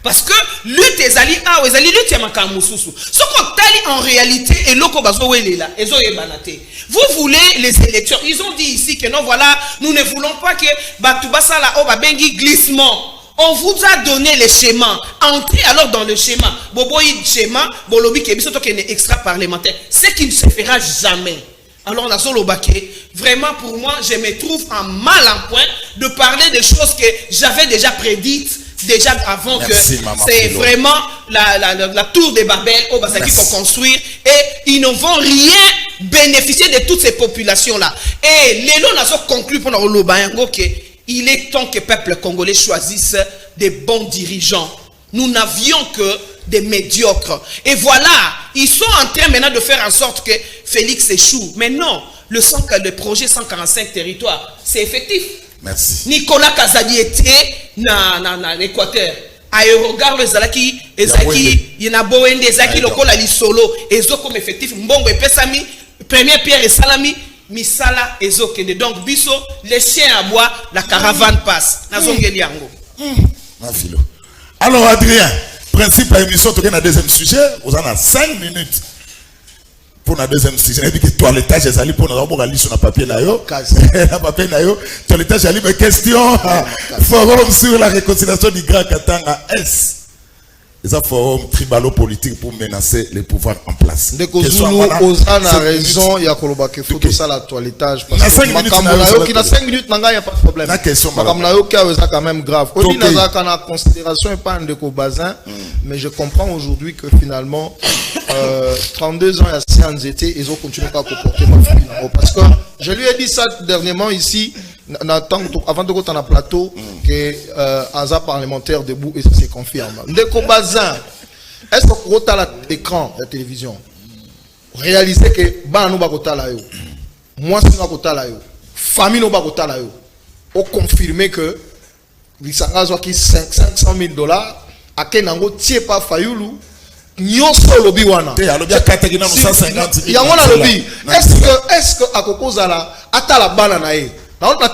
Parce que lutte ezali a ezali lutte ya makamususu. Ce qu'on tali en réalité et loko bazo welela ezo yebanate. Vous voulez les élections. Ils ont dit ici que non voilà, nous ne voulons pas que batubasa la oba bengi glissement. On vous a donné les schémas. Entrez alors dans le schéma. Boboyi schéma, bolobi ke biso to kene extra parlementaire. Ce qui ne se fera jamais. Alors na solo baké, vraiment pour moi, je me trouve en mal en point de parler de choses que j'avais déjà prédites. Déjà avant. Merci, que c'est vraiment la tour de Babel au Basaki pour construire et ils ne vont rien bénéficier de toutes ces populations-là. Et les lots n'a conclu pendant le Bayango qu'il est temps que le peuple congolais choisisse des bons dirigeants. Nous n'avions que des médiocres. Et voilà, ils sont en train maintenant de faire en sorte que Félix échoue. Mais non, le projet 145 territoires, c'est effectif. Merci. Nicolas Kazadi était na l'Équateur. Aérogare le Zalaki, Ezaki, Yenaboende, Ezaki, Lokola Lisolo, Ezo comme effectif, Mbongo et Pesami, première pierre et Salami, Misala, Ezo Kende. Donc, Bisso, les chiens à bois, la caravane passe. Nazongeliango. Alors, Adrien, principe à l'émission, tu as un deuxième sujet, vous en avez 5 minutes. Pour la deuxième sujet, il dit que toilettage est allé pour nous avoir sur le papier là, toilettage est allé, mais question, forum sur la réconciliation du Grand Katanga S. C'est un forum tribalo-politique pour menacer les pouvoirs en place. Dès que nous osons la raison, il y a que faut tout ça la toilettage. Parce que 5 minutes, il y a 5 minutes, il n'y a pas de problème. La question, c'est quand même grave. On dit qu'on a considération et pas un déco bazin, mais je comprends aujourd'hui que finalement, 32 ans, il y a 6 été, ils ont continué à comporter ma fille. Parce que je lui ai dit ça dernièrement ici, avant de go dans le plateau, que Aza parlementaire debout et ça se confirme. Ndeko Bazin, est-ce que vous avez l'écran de la télévision? Réalisez que Banou Bakota la yo, moi c'est Bakota la yo, famille no Bakota la yo, on confirmé que Lisanga Zwaki $500,000 à Kenango tie pas Fayoulou. Nyonso lobi wana. Il y a lobi 150 000. Il y a wana lobi. Est-ce que akokoza la atala bana na ye?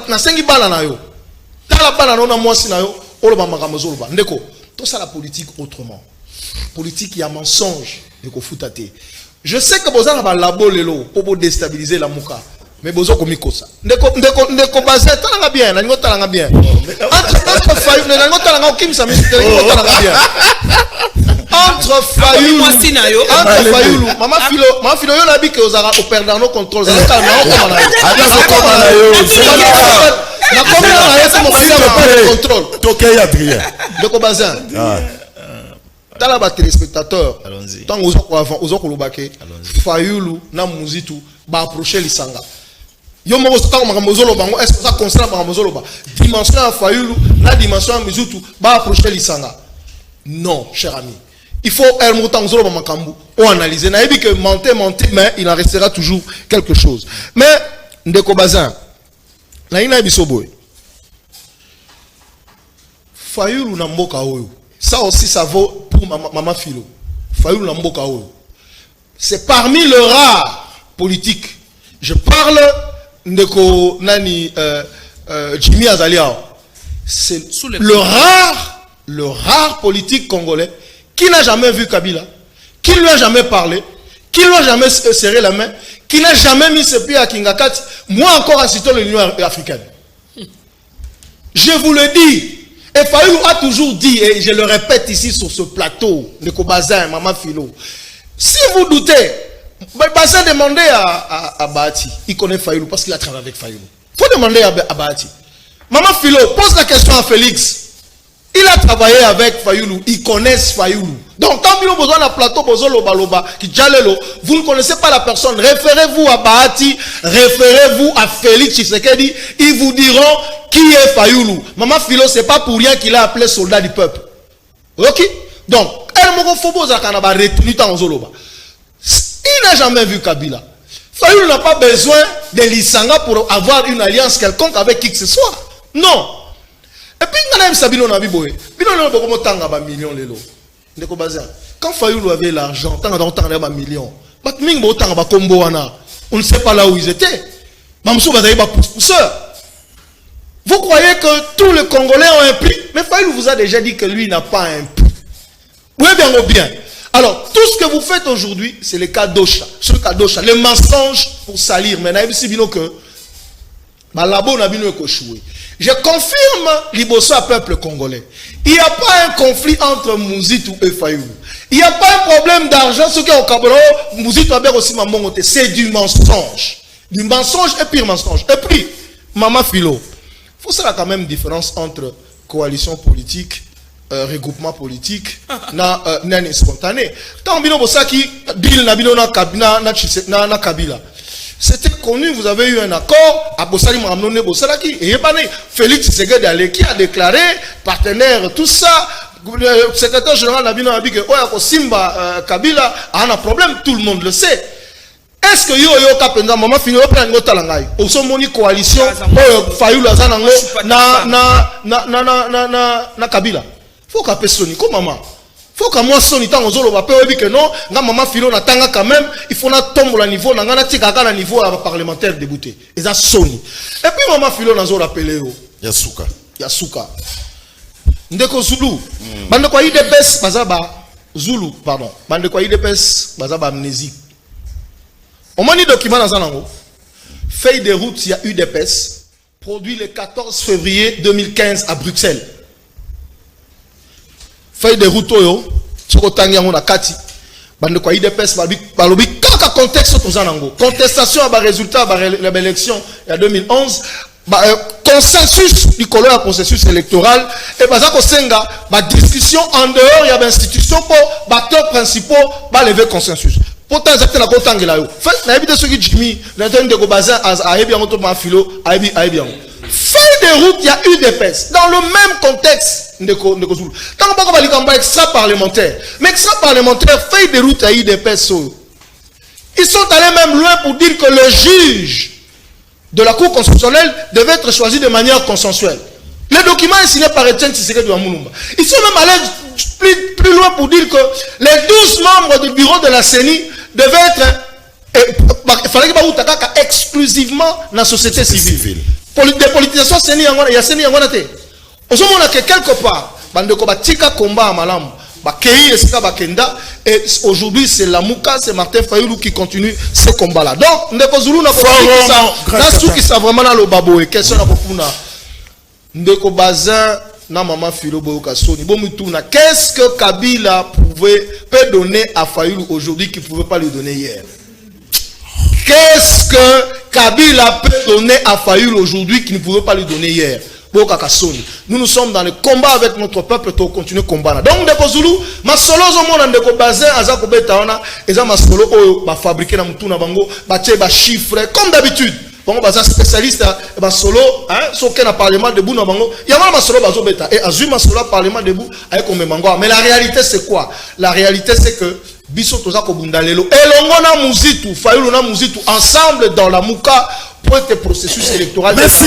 Na sengi bana na yo. Tala bana na mwasi na yo, oloba makambo zoloba. Ndeko, tout ça la politique autrement. Politique il y a mensonge, ndeko futate. Je sais que bozana ba labo lelo pour déstabiliser la muka. Mais bozo komiko ça. Ndeko bazé talanga bien, na ngo talanga bien. Entre Fayou, na ngo talanga okimisa misite, ngo talanga bien. Entre Fayoulou, maman Philo, yo nabi que osara au perdre nos contrôles. Ça calme, na comme na c'est mon contrôle. Tokay Adrien. De Kobazin. Tala ba téléspectateur. Allons-y. Tant aux kolobake. Fayulu na muzitu ba approcher lisanga. Yo mo tant makamozolo bango est-ce que ça concerne makamozolo ba dimension à Fayulu la dimension à muzitu ba approcher lisanga. Non, cher ami. Il faut on analyser. Na que mentir, mais il en restera toujours quelque chose. Mais ndeko bazin, na ina bisoboy. Fayulu na mboka oyo. Ça aussi ça vaut pour maman Philo. Fayulu na mboka oyo. C'est parmi le rare politique. Je parle ndeko nani Jimmy Azaliao. C'est le rare politique congolais qui n'a jamais vu Kabila, qui ne lui a jamais parlé, qui ne lui a jamais serré la main, qui n'a jamais mis ses pieds à Kingakati, moi encore assistant l'Union africaine. Je vous le dis, et Fayulu a toujours dit, et je le répète ici sur ce plateau, de Kobazin, Maman Philo, si vous doutez, Bazin demandez à Bahati, il connaît Fayulu parce qu'il a travaillé avec Fayulu. Il faut demander à Bahati. Maman Philo, pose la question à Félix. Il a travaillé avec Fayulu, ils connaissent Fayulu. Donc, quand vous avez besoin d'un plateau, vous ne connaissez pas la personne, référez-vous à Bahati, référez-vous à Félix Tshisekedi, ils vous diront qui est Fayulu. Maman Philo, c'est pas pour rien qu'il a appelé soldat du peuple. Ok? Donc, il n'a jamais vu Kabila. Fayulu n'a pas besoin de Lisanga pour avoir une alliance quelconque avec qui que ce soit. Non. Et puis, quand Fayulu avait l'argent, on ne sait pas là où ils étaient. Vous croyez que tous les Congolais ont un prix? Mais Fayulu vous a déjà dit que lui n'a pas un prix. Oui, bien ou bien. Alors, tout ce que vous faites aujourd'hui, c'est le cas d'Ocha. C'est le cas d'Ocha. Les mensonges pour salir. Mais je confirme l'Ibosso à peuple congolais. Il n'y a pas un conflit entre Mouzitou et Fayulu. Il n'y a pas un problème d'argent. Ce qui est au Cameroun, Mouzitou a aussi maman. C'est du mensonge. Du mensonge et pire mensonge. Et puis, Maman Philo, il faut savoir quand même une différence entre coalition politique, regroupement politique, na spontané. Quand on a Bill na Kabila. C'était connu, vous avez eu un accord à Bossali Mamnone Bossalaki. Et Félix Tshisekedi qui a déclaré, partenaire, tout ça. Le secrétaire général Nabino a dit que Simba Kabila a un problème, tout le monde le sait. Est-ce que yo kapenda maman fini opera ngo talangai? Osomoni coalition Fayulu azanango na Kabila. Faut qu'à personne comme maman. Faut qu'à moi son temps aux autres va pas dire que non, nga maman Philo na tanga quand même, il faut na tombe la niveau na ngana tika na niveau parlementaire débouté. Et ça soni. Et puis maman Philo na zo rappeler Yasuka. Ndeko Zulu. Bande kwa IDPS bazaba Zulu, pardon. Bande kwa IDPS bazaba amnésie. On m'a dit document dans un feuille de route, il y a UDPS produit le 14 février 2015 à Bruxelles. Feuille de route oyo sokotangi yango na kati bande kwa IDPS balobi kaka contexte tozanango contestation à ba résultat ba l'élection il y a 2011 consensus du colère à processus électoral et baza ko senga ba discussion en dehors il y a institution pour acteurs principaux ba lever consensus pourtant exactement la kotangela yo fait na éviter ce qui Jimmy l'interne de Gobazin a yebi yango to ma philo a yebi yango. Feuille de route, il y a UDPS. Dans le même contexte, quand on va dire extra parlementaire, mais extra parlementaire, feuille de route, il y a UDPS. Ils sont allés même loin pour dire que le juge de la Cour constitutionnelle devait être choisi de manière consensuelle. Le document est signé par Etienne Tshisekedi de Amoulumba. Ils sont même allés plus loin pour dire que les 12 membres du bureau de la CENI devaient être il fallait que exclusivement dans la société civile. Des politiciens il y a CENI yangonate. On a que quelque part, bandeko batika combat à malam, bakei esika bakenda et aujourd'hui c'est Lamouka, c'est Martin Fayulu qui continue ce combat là. Donc ndeko Zulu na ko qui ça vraiment dans le babo et question na kokuna. Ndeko Bazin na maman Philo Boyoka Soni. Qu'est-ce que Kabila peut donner à Fayulu aujourd'hui qu'il ne pouvait pas lui donner hier? Qu'est-ce que Kabila peut donner à Fayulu aujourd'hui qu'il ne pouvait pas lui donner hier? Nous sommes dans le combat avec notre peuple pour continuer le combat. Donc, Ndeko Zulu, ma solo zo mona Ndeko Bazin, azako betaona, eza ma solo o ba fabriquer na mutuna bango, ba tie ba chiffres comme d'habitude. Bango baza spécialiste ba solo, hein, soké na parlement debout na bango. Yama ma solo bazo beta et azui ma solo parlement debout avec comme mango. Mais la réalité c'est quoi? La réalité c'est que biso toza ko bundalelo elongo na muzitu, Fayulu na muzitu ensemble dans la muka pour ce processus électoral. Merci.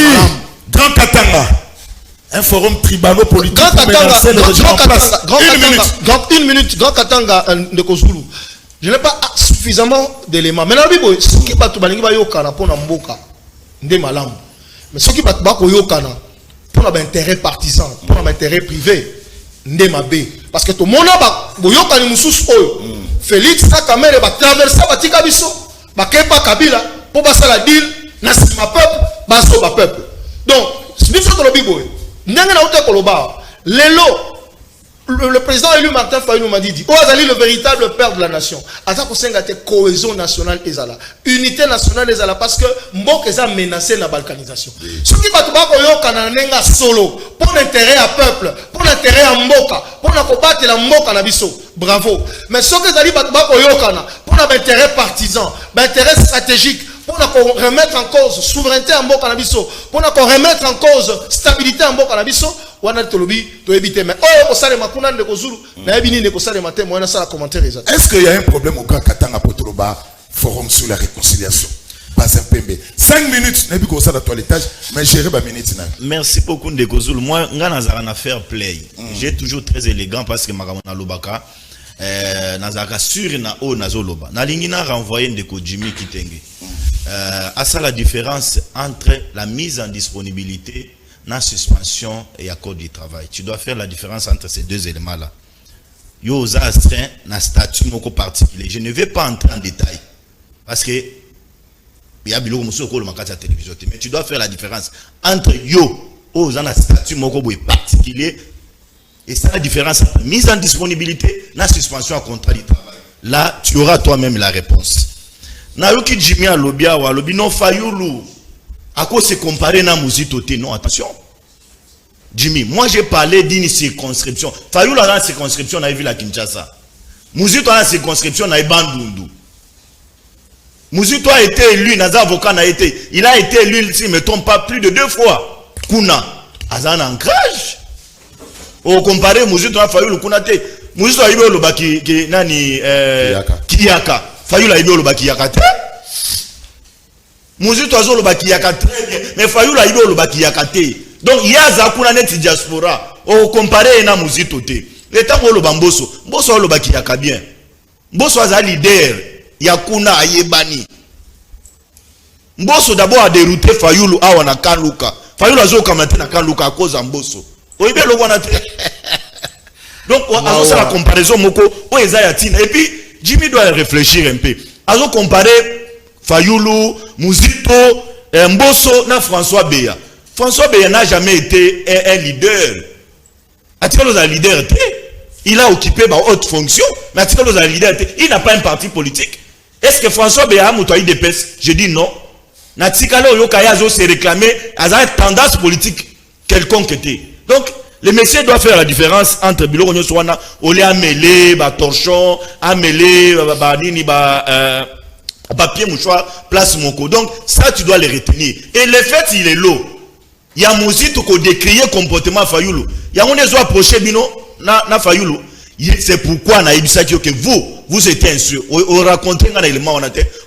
Grand Katanga, un forum tribalo-politique. Grand Katanga, Ndeko Zulu. Je n'ai pas suffisamment d'éléments. Mais ce qui va tout yokana pour Namboka, ndé malam. Mais ce qui va tout yokana pour l'intérêt partisan, pour l'intérêt privé, ndé mabé. Parce que tout le monde a yokani moussous oyo. Félix Sakamere va traverser Batika Biso, Bakepa Kabila, pour passer la deal, Nassima peuple, Baso ba peuple. Donc, le président élu Martin Fayulu m'a dit Oazali le véritable père de la nation. Cohésion nationale ezala, unité nationale ezala, parce que Mbok est menacé la balkanisation. Ce qui va te solo pour l'intérêt à peuple, pour l'intérêt à Mboka, pour la combattre la Mboka na biso. Bravo. Mais ce qui est pour l'intérêt partisan, l'intérêt stratégique, pour remettre en cause souveraineté en Mboka na biso, pour remettre en cause stabilité en Mboka na biso, wana tolobi to éviter. Mais oh osale makuna Ndeko Zulu na ebini Ndeko sale matin moi na sala commentaire exact. Est-ce qu'il y a un problème au Grand Katanga Potoloba forum sur la réconciliation? Pas un PMB. 5 minutes n'a pas ça dans toilettage mais gérer ba minute na. Merci beaucoup Ndeko Zulu. Moi ngana na fair play. J'ai toujours très élégant parce que makamona lobaka nazaka sur na o nazoloba. Na lingina renvoyer Ndeko Jimmy Kitenge. À ça la différence entre la mise en disponibilité, la suspension et accord du travail. Tu dois faire la différence entre ces deux éléments-là. Yo aux astreints, na statut moko particulier. Je ne vais pas entrer en détail parce que il y a bilo muso ko le makata télévision, mais tu dois faire la différence entre yo aux en statut moko particulier et ça la différence entre mise en disponibilité, la suspension à contrat du travail. Là, tu auras toi-même la réponse. Nayoki Jimmy Alobia ou Alobi non Fayulu. À quoi se comparer na Muzito te? Non, attention. Jimmy, moi j'ai parlé d'une circonscription. Fayulu a une circonscription na ville à Kinshasa. Muzito a une circonscription na Bandundu. Muzito a été élu, Naza avocat n'a été. Il a été élu, si je ne me trompe pas, plus de 2 fois. Kuna. Azan ancrage. Au comparé Muzito a Fayulu Kuna te. Muzito a eu le baki nani Kiyaka. Fayulu a eu le baki Yakate. Muzito a le baki Yakate très bien. Mais Fayulu a eu le baki Yakate. Donc il y a Zakuna net diaspora. Au comparé na Muzito te. L'état où le bamboso. Mboso a le baki Yaka bien. Mboso a leader. Yakuna ayebani. Mboso d'abord a dérouté Fayulu awa na Kanluka. Fayulu a zo kamate na Kanluka à cause de Mboso. Oibe le wana te. Donc on a la comparaison moko o ezayatina. Et puis Jimmy doit réfléchir un peu. Azo comparer Fayulu, Muzito, Mboso na François Beya. François Beya n'a jamais été un leader. Atiko un leader. Il a occupé ma haute fonction, mais Atiko un leader. Il n'a pas un parti politique. Est-ce que François Beya a moutoui des pèses? Je dis non. Natikalo Yokayazo s'est réclamé à une tendance politique quelconque était. Donc, les messieurs doivent faire la différence entre Biloro Nyoswana, Olé Amélé, Torchon, Amélé, Nini, papier mouchoir, place Moko. Donc, ça, tu dois les retenir. Et le fait, il est lourd. Il y a Mouzito qui décrié comportement Fayulu. Il y a un des approchés, Bino, na Fayulu. C'est pourquoi, que vous êtes insu. On raconte un élément,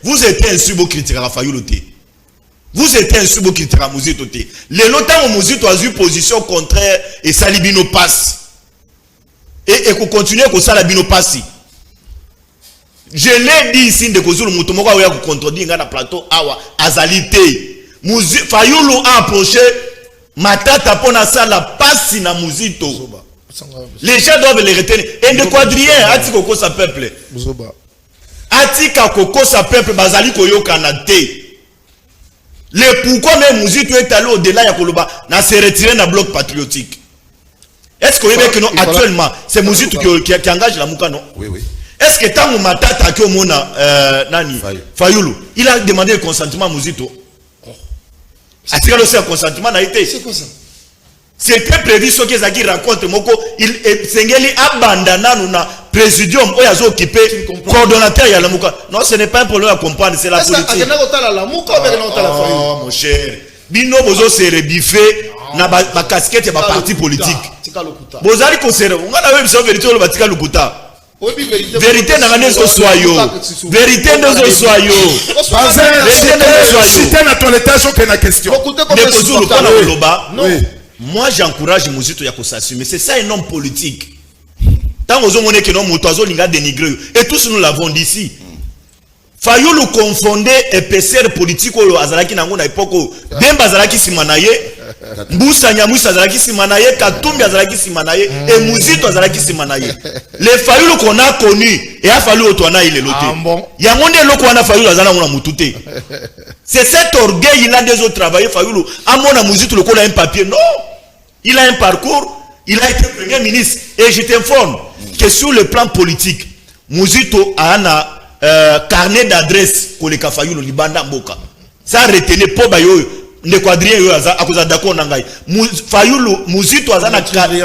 vous êtes insu, vous critiquez Fayulu. Vous êtes un subo qui tira Mouzito. Les lotins Mouzito a eu position contraire et Salibino passe. Et qu'on continue que Salibino passe. Je l'ai dit ici de Kozulu Moutomoko a contredit dans le plateau Awa Azalité. Fayulu a approché Matata pour la passe na Mouzito. Les gens doivent les retenir. Et de quadrien, Atika Koko sa peuple. Atika Koko sa peuple, Bazali Koyo Kanate. Le pourquoi même Mouzito est allé au-delà de Koloba, n'a se retiré dans le bloc patriotique. Est-ce que vous voyez que non, actuellement, c'est Mouzito qui engage la Mouka, non? Oui, oui. Est-ce que tant que Matata qui Nani Fayulu, il a demandé le consentement à Mouzito? Est-ce qu'il a aussi un consentement n'a été? C'est quoi ça? C'était prévu ce qu'ils ont rencontre moko il sengeli abandana na présidium o yazo occupé coordonnateur ya lamuka. Non, ce n'est pas un problème à comprendre, c'est la politique. Oh mon cher, bino bozo se rebiffé na ba casquette ya ba parti politique. Bozali ko sere, on a même ça vérité le batika lukuta. Vérité n'a rien de soyo. Vérité de soyo. C'était dans ton étage aucune question. Moi j'encourage Muzito ya s'assumer. C'est ça un homme politique. Tant aux hommes que non moutazo linga dénigré. Et tous nous l'avons dit ici. Fayulu confondé épaisseur politique au azalaki nango na époque Demba azalaki simanaye, Mbusa Nyamusa azalaki simanaye, Katumbi azalaki simanaye et Muzito azalaki simanaye. Les Fayulu qu'on a connus et a fallu otwana il est loté. Yangonde loko wana Fayulu azana mona mutute. C'est cet orgueil il a des autres travailleurs Fayulu a mona Muzito loko a un papier. Non, il a un parcours, il a été premier ministre et je t'informe que sur le plan politique Muzito a un carnet d'adresse pour les Fayulu libanda mboka. Ça retenait pas bayo ne quadrien yo aza akoza d'accord nangai. Fayulu Muzito a un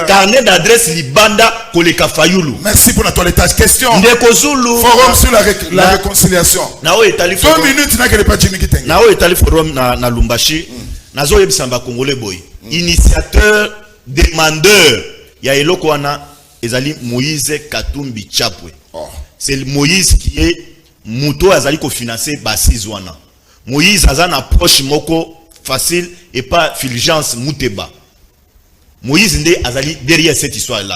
carnet d'adresse libanda pour les Fayulu. Merci pour la toilettage. Question. Forum sur la réconciliation. Nao etali 2 minutes n'a que pas Jimmy Kitenge. Nao etali forum na Lumbashi. Nazo yebisamba Congolais boy. Initiateur, demandeur ya eloko wana ezali Moïse Katumbi Chapwe. C'est Moïse qui est Mouto azali ko financer Basis wana. Moïse azana approche moko facile et pas Fulgence Mouteba. Moïse nde azali derrière cette histoire là.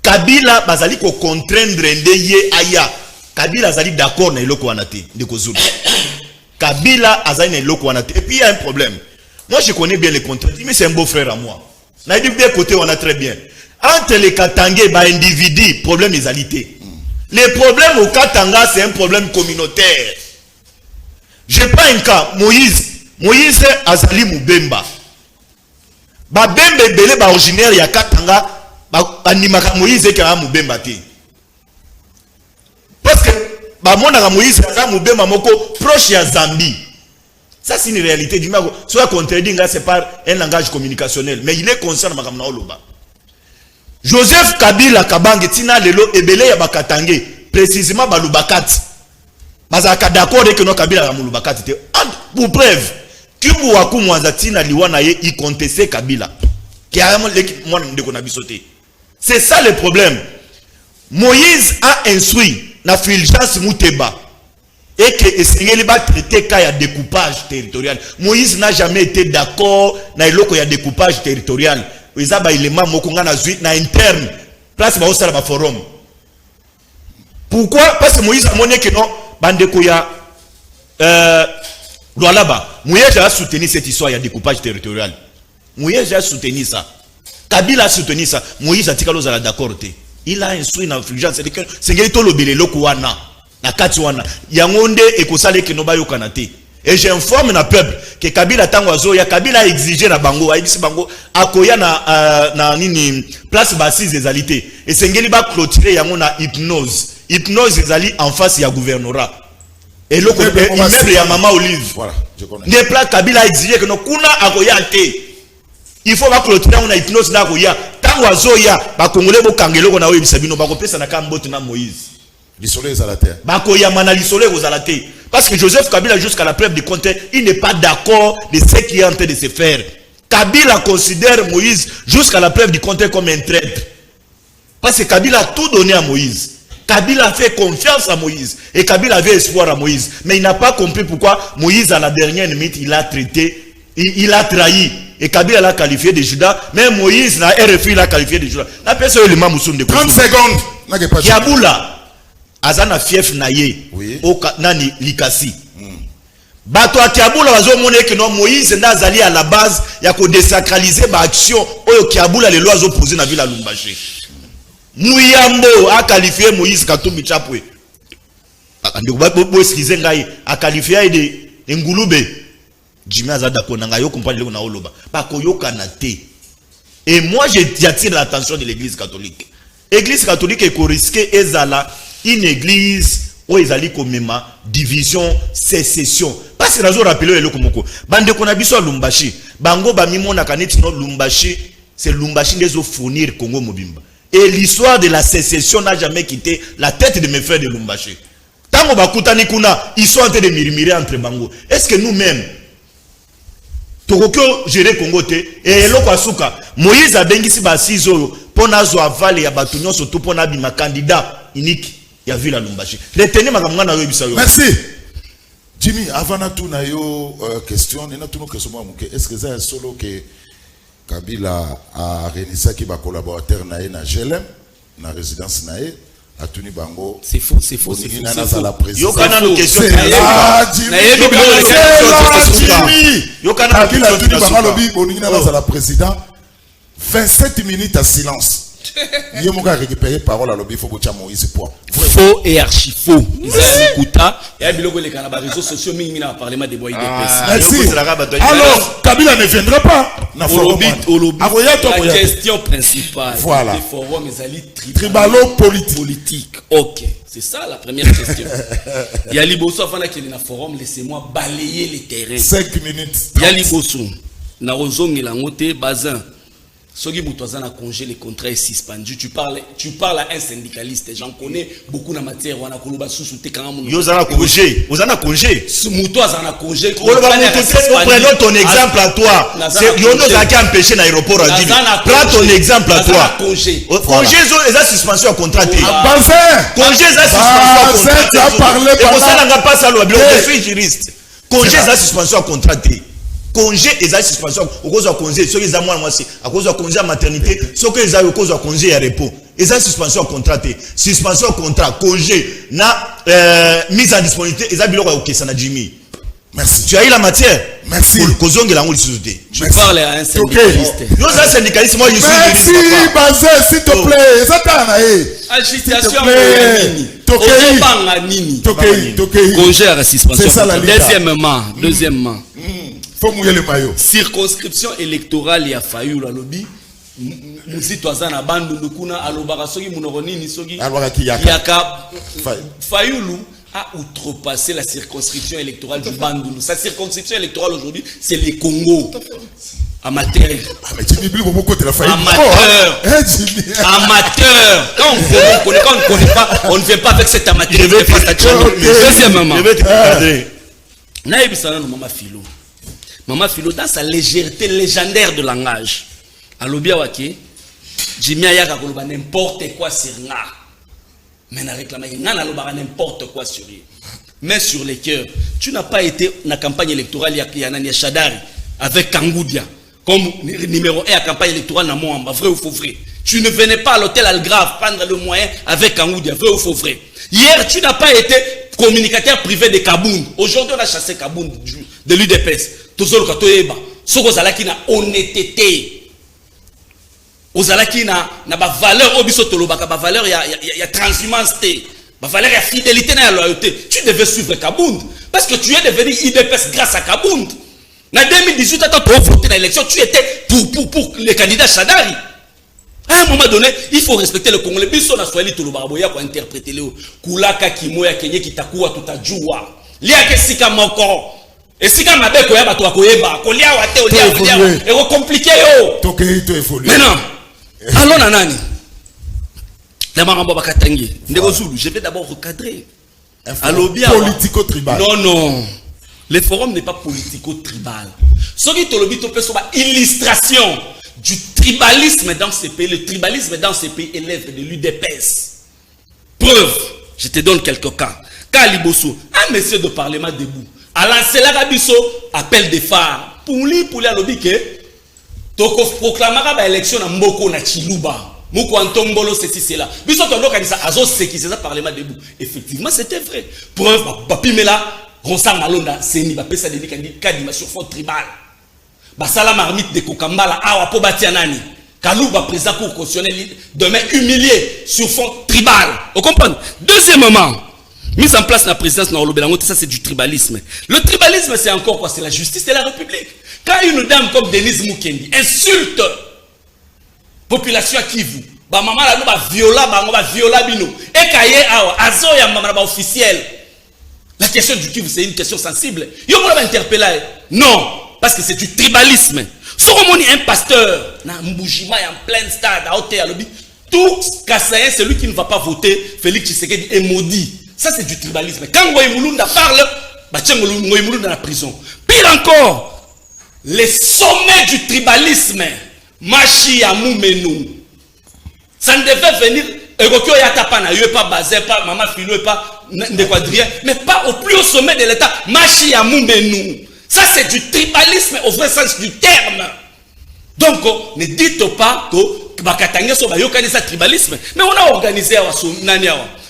Kabila bazali ko contraindre nde ye aya. Kabila azali d'accord na eloko wana te ndeko Zulu. Kabila azali na eloko wana te. Et puis il y a un problème. Moi je connais bien les contraintes, mais c'est un beau frère à moi. Na dit bien côté on a très bien. Entre les Katangé ba individu, problème égalité. Le problème au Katanga, c'est un problème communautaire. Je prends un cas, Moïse Azali Moubemba. Ba Bembe Bele ba originaire ya Katanga, ba animaka Moïse ki a Moubemba te. Parce que ba mona Moïse Azali Moubemba moko proche ya Zambie. Ça c'est une réalité du mago. Soit contredit c'est par un langage communicationnel, mais il est conscient makamna oloba. Joseph Kabila Kabange tina lelo ebele ya bakatangé précisément balubakati bazaka d'accord que no Kabila ya mulubakati te pour preuve Kibu waku mwanza tina liwana ye i contester Kabila qui a moi ndeko na bisoté. C'est ça le problème. Moïse a instruit na Fulgence Mouteba et que Esengeli ba traiter cas ya découpage territorial. Moïse n'a jamais été d'accord na eloko ya découpage territorial. Izaba ilema mokonga na zuit na interne place ba osala ba forum. Pourquoi? Parce que Moïse a monné que non bandeko ya Lualaba Moïse a soutenu cette histoire ya découpage territorial. Moïse a soutenu ça. Kabila a soutenu ça. Moïse a tikalo za d'accord te. Il a instruit na Fulgence c'est que sengeli to lobele loko wana na kati wana yangonde ekosale ke no ba yokana te. Et j'informe na peuple que Kabila tango ya Kabila a exigé na bango aibisi bango akoya na nini place Basis ezalité et sengeli ba clôturer yango na hypnose ezali en face ya gouvernorat et le immeuble ya Mama Olive. Voilà, je connais. Ne plat Kabila a exigé que no kuna akoya te. Il faut ba clôturer na hypnose na akoya tango azoya ba congolais bo kangelo na oyebisa bino ba kopesa na kambote na Moïse. L'isolé est à la terre. Bakoya mana l'isolé aux alaté. Parce que Joseph Kabila, jusqu'à la preuve du compte, il n'est pas d'accord de ce qui est en train de se faire. Kabila considère Moïse, jusqu'à la preuve du compte, comme un traître. Parce que Kabila a tout donné à Moïse. Kabila a fait confiance à Moïse. Et Kabila avait espoir à Moïse. Mais il n'a pas compris pourquoi Moïse, à la dernière minute, il a traité, il a trahi. Et Kabila l'a qualifié de Judas. Même Moïse, la RFI l'a qualifié de Judas. La personne est le Mamousoun de 30 secondes. Kiaboula. Azana fief na ye o nani likasi bato akiabula bazo mone que non Moïse ndazali à la base ya ko désacraliser ba action oyo kiabula les lois opposées na ville à Lumbashi. Muyambo a qualifié Moïse Katumbi Chapwe ndeko bo excusez ngai a qualifié de ngulube Jimmy azada ko nanga yo comprendre le na oloba ba ko yokana te. Et moi j'attire l'attention de l'église catholique. Église catholique est risqué ezala une église où ils allaient comme division, sécession. Parce Parce que razo rappelé le komoko. Bande qu'on a biso à Lumbashi. Bango ba mimona kaneti no Lumbashi, c'est Lumbashi les fournir Congo Mobimba. Et l'histoire de la sécession n'a jamais quitté la tête de mes frères de Lumbashi. Tango bakutani kuna, ils sont en train de murmurer entre bango. Est-ce que nous-mêmes Tokokyo gérer Congo te et loko asuka Moïse a bengisi ba sizo pona zo avale ya batunyo surtout pona bima candidat unique ya ville à Lumbashi. Retenez makamanga na yebisa yo. Merci. Jimmy, avant tout na yo question, na tout question est-ce que c'est solo que Kabila a réuni qui ba collaborateur na GLM na résidence na a tenu bango. C'est faux, c'est faux, c'est faux. Yo kana no question. Yo kana Kabila a tenu bango lobi boningi na la président. 27 minutes à silence. Il y a récupéré parole à l'objet faut que Moïse point. Faux et archi faux. Ils ont écouté. Il y a biloko les canaux réseaux sociaux mingi na parlement des bois Merci. Alors Kabila ne viendra pas. La question principale. Voilà. Les forums tribalo politique. Ok. C'est ça la première question. Il y a Liboso avant qu'il y ait un forum, laissez-moi balayer les terrains. 5 minutes. Il y a Liboso. Na rozongi la ngote bazin. Sogi Moutouazan a congé, les contrats est suspendu. Tu parles à un syndicaliste. J'en connais beaucoup dans la matière. On a congé. Moutouazan a congé. Prenons ton exemple à toi. Yono Zaki a empêché l'aéroport à dire. Prends ton exemple à toi. Congé, ils ont suspension à contrat. Congé, ils ont suspension à contrat. Et pour ça, on n'a pas ça. Je suis juriste. Congé, ils ont suspension à contrat. Congé et la suspension au cause de congé ceux qui ont moi aussi à cause de congé à maternité ceux qui ont cause de congé à repos et la suspension contraté suspension contrat congé na mise en disponibilité et ça biloko OK ça na Jimmy. Merci. Tu as eu la matière. Merci. Pour kozonge la ngoli société. Je parle à un syndicaliste. Yo ça syndicaliste moi je suis juriste. Merci Bazé s'il te plaît. Ça t'a agitation Tokei. Congé à suspension. C'est ça la Deuxièmement. Faut mouiller le maillot. Circonscription électorale ya Fayulu la lobby. Muzitwaza na bandu kuna alobara soki munoronini soki. Yaka Fayulu a outrepassé la circonscription électorale du Bandundu. Sa circonscription électorale aujourd'hui, c'est le Congo. Amateur. Ah mais Jimmy Blue beaucoup de la Fayulu. Amateur. Amateur. Quand on ne connaît pas, on ne vient pas avec cet amateur. Deuxièmement. Je vais te cadrer. Naïbisana no Mama Philo. Mama Philo, dans sa légèreté légendaire de langage, à l'Obiawake, Jimmy Ayaka Koloba n'importe quoi sur Nga. Mais n'a réclamé n'importe quoi sur lui. Mais sur les cœurs, tu n'as pas été dans la campagne électorale Yanania Shadari avec Kangoudia comme numéro 1 à la campagne électorale dans Moamba, vrai ou faux vrai. Tu ne venais pas à l'hôtel Algrave prendre le moyen avec Kangoudia, vrai ou faux vrai. Hier, tu n'as pas été communicateur privé de Kabound. Aujourd'hui, on a chassé Kabound de l'UDPS. Tozolo katoyeba soko zalaki na honnêteté ozalaki na ba valeur obiso tolobaka ba valeur ya transhumance té ba valeur ya fidélité na loyauté. Tu devais suivre Kabound parce que tu es devenu IDPS grâce à Kabound. Na 2018 quand tu as voté dans l'élection, tu étais pour le candidat Shadari. À un moment donné, il faut respecter le Congolais. Biso na swali tolobaboya ko interpréter le kulaka kimoya kenye kitakuwa tutajua. Lia kesika moko. Et si quand ma bête koyeba to koyeba kolia wate olia et compliqué yo Tokei to évolue maintenant allons na nani la marambo bakatangi ndeko Zulu je vais d'abord recadrer alobia politico tribal non le forum n'est pas politico tribal ce qui te lobi to peso ba illustration du tribalisme dans ce pays. Le tribalisme dans ce pays élève de l'UDPS. Preuve, je te donne quelques cas. Kaliboso, un monsieur de parlement debout a lancé la Rabiso, appel des phares. Pour lui à l'obike, Toko proclamera l'élection à Mboko na Chiluba. Moko Antombolo, ceci, cela. Biso Tondo Kanisa, Azo Seki, c'est ça, parlement debout. Effectivement, c'était vrai. Preuve, Papimela, Ronsang Malonda, Seni, Bapesa Denis Kadima sur fond tribal. Basala marmite de Kokambala, Awa Pobatianani. Kalouba, président cour constitutionnel, demain humilié sur fond tribal. Vous comprenez? Deuxièmement, mise en place de la présidence Norlobelango, ça c'est du tribalisme. Le tribalisme c'est encore quoi? C'est la justice de la République. Quand une dame comme Denise Mukendi insulte population à Kivu, ba maman la ba viola bino. Et kaye awa azo ya maman ba officiel. La question du Kivu, c'est une question sensible. Yo va interpeller. Non, parce que c'est du tribalisme. Si on est un pasteur, na Mbujima en plein stade, à hauteur, tout Kassaïen, celui qui ne va pas voter, Félix Tshisekedi est maudit. Ça, c'est du tribalisme. Quand Ngoï Moulounda parle, Ngoï Moulounda dans la prison. Pire encore, les sommets du tribalisme, Machi Amoumenou, ça ne devait venir. Egokyo Yatapa na yo pas basé, pas Maman Philo, pas Ndekwadrien, mais pas au plus haut sommet de l'État. Machi Amoumenou. Ça, c'est du tribalisme au vrai sens du terme. Donc, ne dites pas que Bakatangé soit ça tribalisme. Mais on a organisé un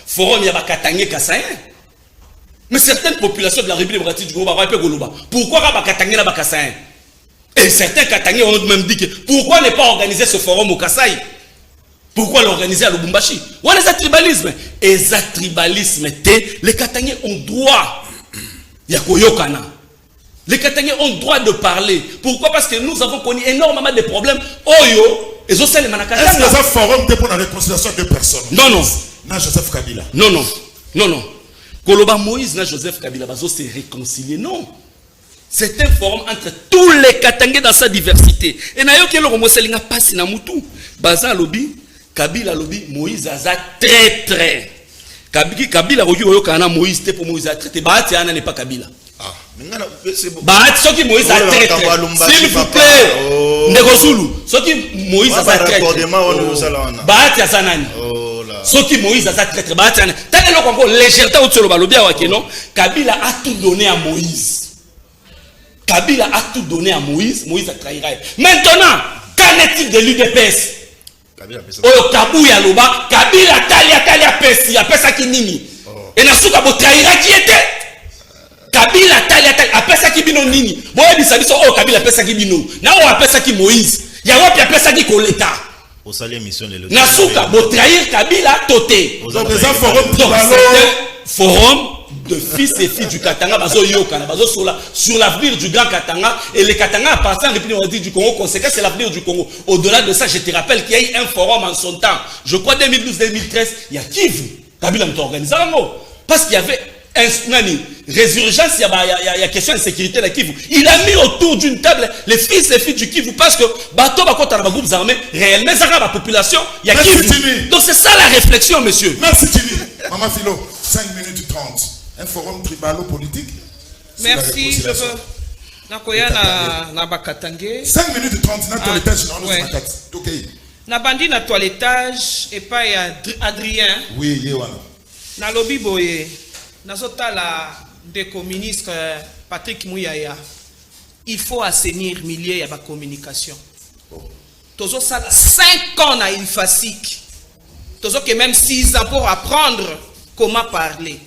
forum, il y a Bakatangé Kassaïen. Mais certaines populations de la République démocratique du Congo, pourquoi Bakatangé n'a pas Kassaïen? Et certains Katangé ont même dit que pourquoi ne pas organiser ce forum au Kasaï? Pourquoi l'organiser à Lubumbashi? On a ce tribalisme. Et ce tribalisme, les Katangé ont droit. Yakoyokana. Les Katangé ont droit de parler. Pourquoi? Parce que nous avons connu énormément de problèmes. Oyo, et Est-ce que c'est un forum pour la réconciliation de personnes? Non, non. Non, Joseph Kabila. Non, non. Non, non. Koloba Moïse, na Joseph Kabila, bazo se réconcilier. Non. C'est un forum entre tous les Katangé dans sa diversité. Et na yo ke lo moselinga pasi na mutu. Baza lobby, Kabila lobby, Moïse aza très. Kabila oyo kana Moïse te pour Moïse a traité. Bahati ana n'est pas Kabila. Ah, Bahati soki Moïse a traité. S'il vous plaît. Ndegozulu, soki Moïse a traité. Bahati azanani. Soki Moïse a traité. Bahati ana. Tant que l'on comprend légèreté au tsolo balobi awake non, Kabila a tout donné à Moïse. Kabila a tout donné à Moïse, Moïse a trahi. Maintenant, qu'en est-il de l'UDPS? Oyo Kabouya Loba, Kabila Talia Pesi, apesa ki nini? Et nasuka bo trahira qui était? Kabila Talia apesa ki bino nini? Boye bisabiso oh Kabila apesa ki bino. Na o apesa ki Moïse. Ya wapi apesa ki Koleta. Au salut mission le nasuka bo trahir Kabila toté. Donc des forums forum de fils et filles du Katanga bazo yoka bazo sur l'avenir du grand Katanga, et les Katanga appartiennent à la République du Congo. Conséquence, c'est l'avenir du Congo. Au-delà de ça, je te rappelle qu'il y a eu un forum en son temps, je crois 2012-2013, il y a Kivu Kabila m'a organisé un mot parce qu'il y avait un résurgence, il y a question de sécurité de Kivu. Il a mis autour d'une table les fils et filles du Kivu parce que bateau bakota na groupes armés réellement ça la population, il y a Kivu. Donc c'est ça la réflexion, monsieur. Merci Tini. Maman Philo, 5 minutes 30. Un forum tribalo-politique. Merci, je veux. Nakoya na Bakatangé. 5 minutes 30, na toilettage, na bandi na toilettage, et pas Adrien. Oui, Yewana. Na lobby boye, na zota la déco ministre Patrick Mouyaya. Il faut assainir milliers à la communication. Tozo ça 5 ans na une fascique. Tozo que même 6 ans pour apprendre comment parler.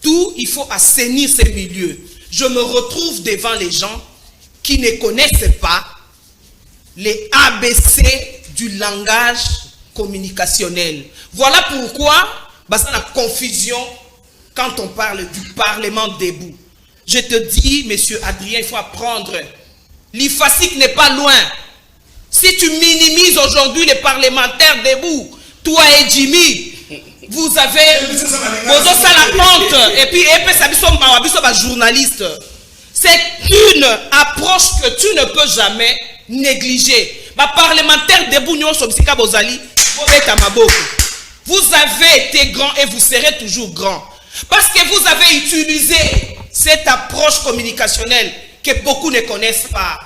Tout, il faut assainir ces milieux. Je me retrouve devant les gens qui ne connaissent pas les ABC du langage communicationnel. Voilà pourquoi, c'est la confusion quand on parle du Parlement debout. Je te dis, monsieur Adrien, il faut apprendre. L'IFASIC n'est pas loin. Si tu minimises aujourd'hui les parlementaires debout, toi et Jimmy, vous avez la honte et puis journaliste. C'est une approche que tu ne peux jamais négliger. Parlementaire debout, vous avez été grand et vous serez toujours grand. Parce que vous avez utilisé cette approche communicationnelle que beaucoup ne connaissent pas.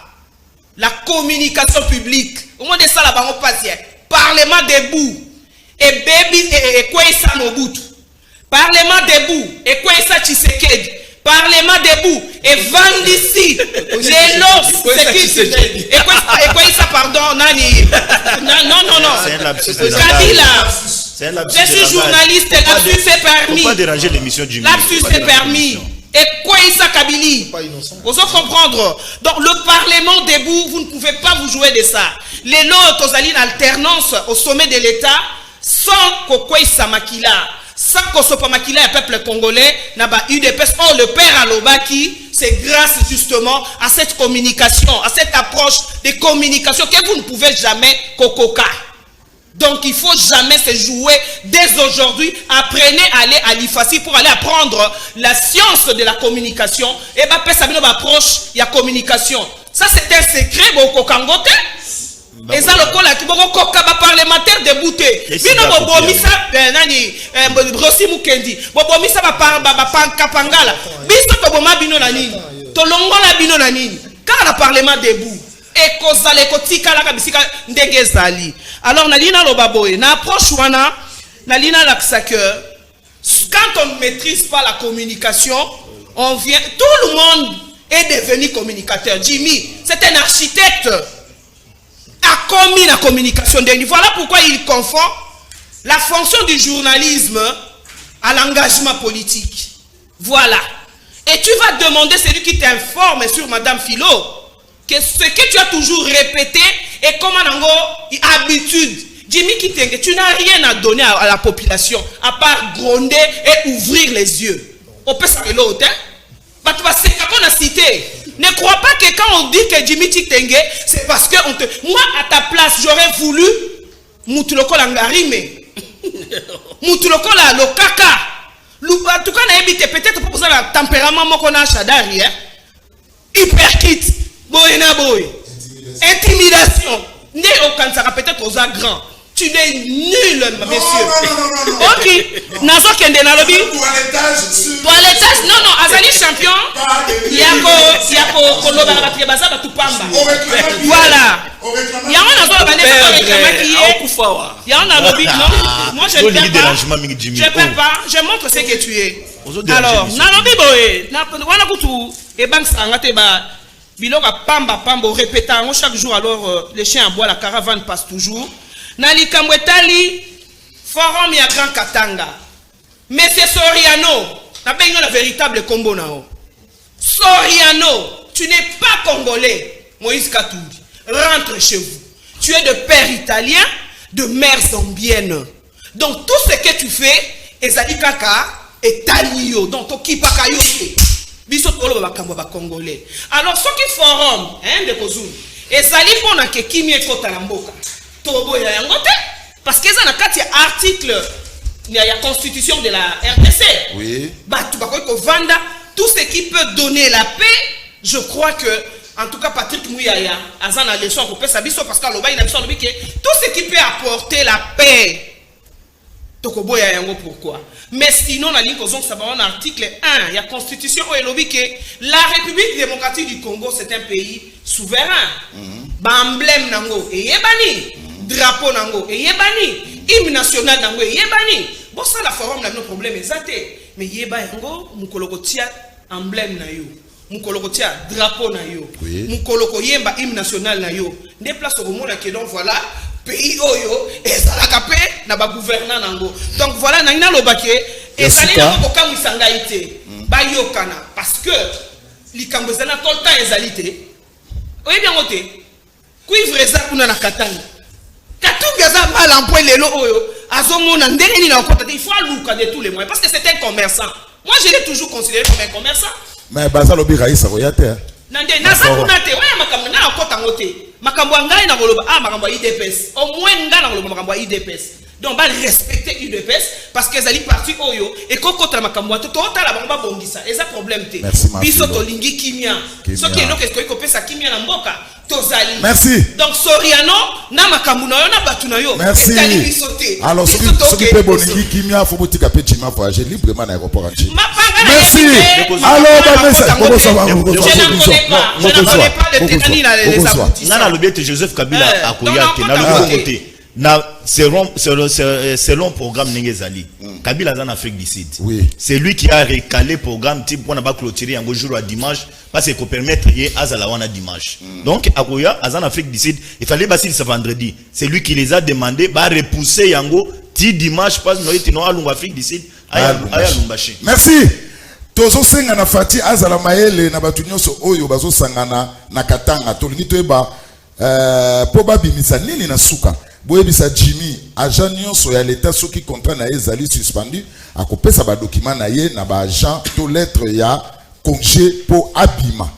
La communication publique. Au moins de ça, là-bas, on passe. Parlement debout. Et baby et quoi ça Mobutu. Parlement debout et quoi ça Tshisekedi. Parlement debout et Vandisi. Et quoi ça pardon Nani. Non. C'est un lapsus. Kabila. Je suis journaliste. Lapsus c'est permis. Faut pas déranger l'émission du lapsus c'est permis. Et quoi ça Kabili. Vous allez comprendre. Donc le Parlement debout, vous ne pouvez pas vous jouer de ça. Les lots tozali une alternance au sommet de l'État. Sans Kokwei Samakila, sans Kosopamakila et peuple congolais, UDPS, le père Alobaki, c'est grâce justement à cette communication, à cette approche de communication que vous ne pouvez jamais kokoka. Donc il faut jamais se jouer. Dès aujourd'hui, apprenez à aller à l'IFACI pour aller apprendre la science de la communication. Et bah ça vient approche il y a communication. Ça c'est un secret beaucoup kangote. Et ça le col qui beaucoup kokaba parlementaire débouté. Bino bobomisa nani Rossi Mukendi. Bobomisa ba kapangala. Biso boboma bino na nini? To longola bino na nini? Car le parlement debout. Et kozale kotika la kabisika ndenge zali. Alors nalina lobaboye na approche wana nalina l'axaque. Quand on ne maîtrise pas la communication, on vient, tout le monde est devenu communicateur. Jimmy, c'est un architecte, a commis la communication. Voilà pourquoi il confond la fonction du journalisme à l'engagement politique. Voilà. Et tu vas demander celui qui t'informe sur Madame Philo que ce que tu as toujours répété est comme une habitude. Jimmy Kitenge, tu n'as rien à donner à la population à part gronder et ouvrir les yeux. On peut s'appeler l'autre, hein? On a cité. Ne crois pas que quand on dit que Jimmy Kitenge, c'est parce que on te... Moi, à ta place, j'aurais voulu Moutuloko Langarime, Moutuloko la Lokaka. En tout cas, on a évité peut-être pour ça le tempérament qu'on a Chadari, hein? Hyperkit, boyena boy, intimidation. Né au Kansara peut-être aux grands. Tu n'es nul, monsieur. Ok. Nazo kende na lobby. Toilettage. Non, non. Azali champion. Yako koloba na baza batu pamba. Voilà. Yango nazo bane ko réclamer qui est. Yango na lobby non. Moi je ne peux pas. Je peux pas. Je montre ce que tu es. Alors, na lobby boy. Na wana kutu e bank sangate ba biloko pamba pamba répétant chaque jour. Alors les chiens aboient, la caravane passe toujours. Nali Kambwetali, forum ya Grand Katanga. Monsieur Soriano, n'appelle la véritable combo nao. Soriano, tu n'es pas congolais. Moïse Katumbi, rentre chez vous. Tu es de père italien, de mère zambienne. Donc tout ce que tu fais, ezali kaka et talio. Donc toki pakayote. Biso tolo ba kambo ba congolais. Alors ce qui forum, hein de kozulu. Ezali pona ke kimi ekota na mboka. Parce que ça n'a qu'à article, il y a la constitution de la RDC. Oui. Tout ce qui peut donner la paix, je crois que, en tout cas, Patrick Mouyaya, Azan a leçon pour parce que tout ce qui peut apporter la paix, pourquoi? Mais sinon, on a dit que article 1, il y a constitution où il que la République démocratique du Congo, c'est un pays souverain. Emblème nango et yebani. Drapeau nango et yebani, hymne national nango et yebani. Bon ça la forum n'a pas de problème exact. Mais yeba yango mukolokotia emblème na yo, mukolokotia drapeau na yo, mukoloko yemba hymne national na yo. Déplace au monde que donc voilà pays oyo et ça la capé na ba gouvernant nango. Donc voilà na ina lobake et ça les nango ka musangaité. Ba yokana parce que likambo zana tout le temps ezalité. Oui bien noté. Cuivre ça kuna na katanga. Katougaza mal emploi lelo oyo azomona ndenge ni na okota il faut aluka de tous les moyens parce que c'est un commerçant. Moi je l'ai toujours considéré comme un commerçant. Mais baza lobi raisa royate. Nande na sa kuna te oya makambo na okota ngote. Makambo ngai na koloba makambo IDPS. Au moins ngai na koloba makambo IDPS. Donc va respecter UDPS parce que zali parti oyo et kokota makambo to tala bamba bongisa. Eza problème te. Biso to lingi kimia. Ce qui est donc est-ce que pesa kimia na mboka. Tozali. Merci. Donc Soriano na makambo na yo na batu na yo. Merci. Alors ce qui peut boningi kimia faut botika pe chima voyager librement à l'aéroport anchi. Merci. Alors je ne connais pas le Tétani les aboutissants. Nana Lobiete Joseph Kabila akoyate na le côté. Selon programme Nengezali, Kabila est en Afrique du Sud. Oui. C'est lui qui a recalé programme type pour ne pas clôturer un jour à dimanche parce qu'il faut permettre à Zalawana dimanche. Donc, Akoya, en Afrique du Sud, il fallait passer ce vendredi. C'est lui qui les a demandé de repousser Yango dimanche parce que nous allons en Afrique du Sud. Merci. Tozo sengana fati azala maele na batu nyonso oyo bazo sangana na Katanga tolingi toyeba poba bimisa nini na suka. Boyebisa Jimmy agent nyonso ya l'état soki contrat na ezali suspendu akopesa ba document na ye na ba agent to lettre ya congé pour abima.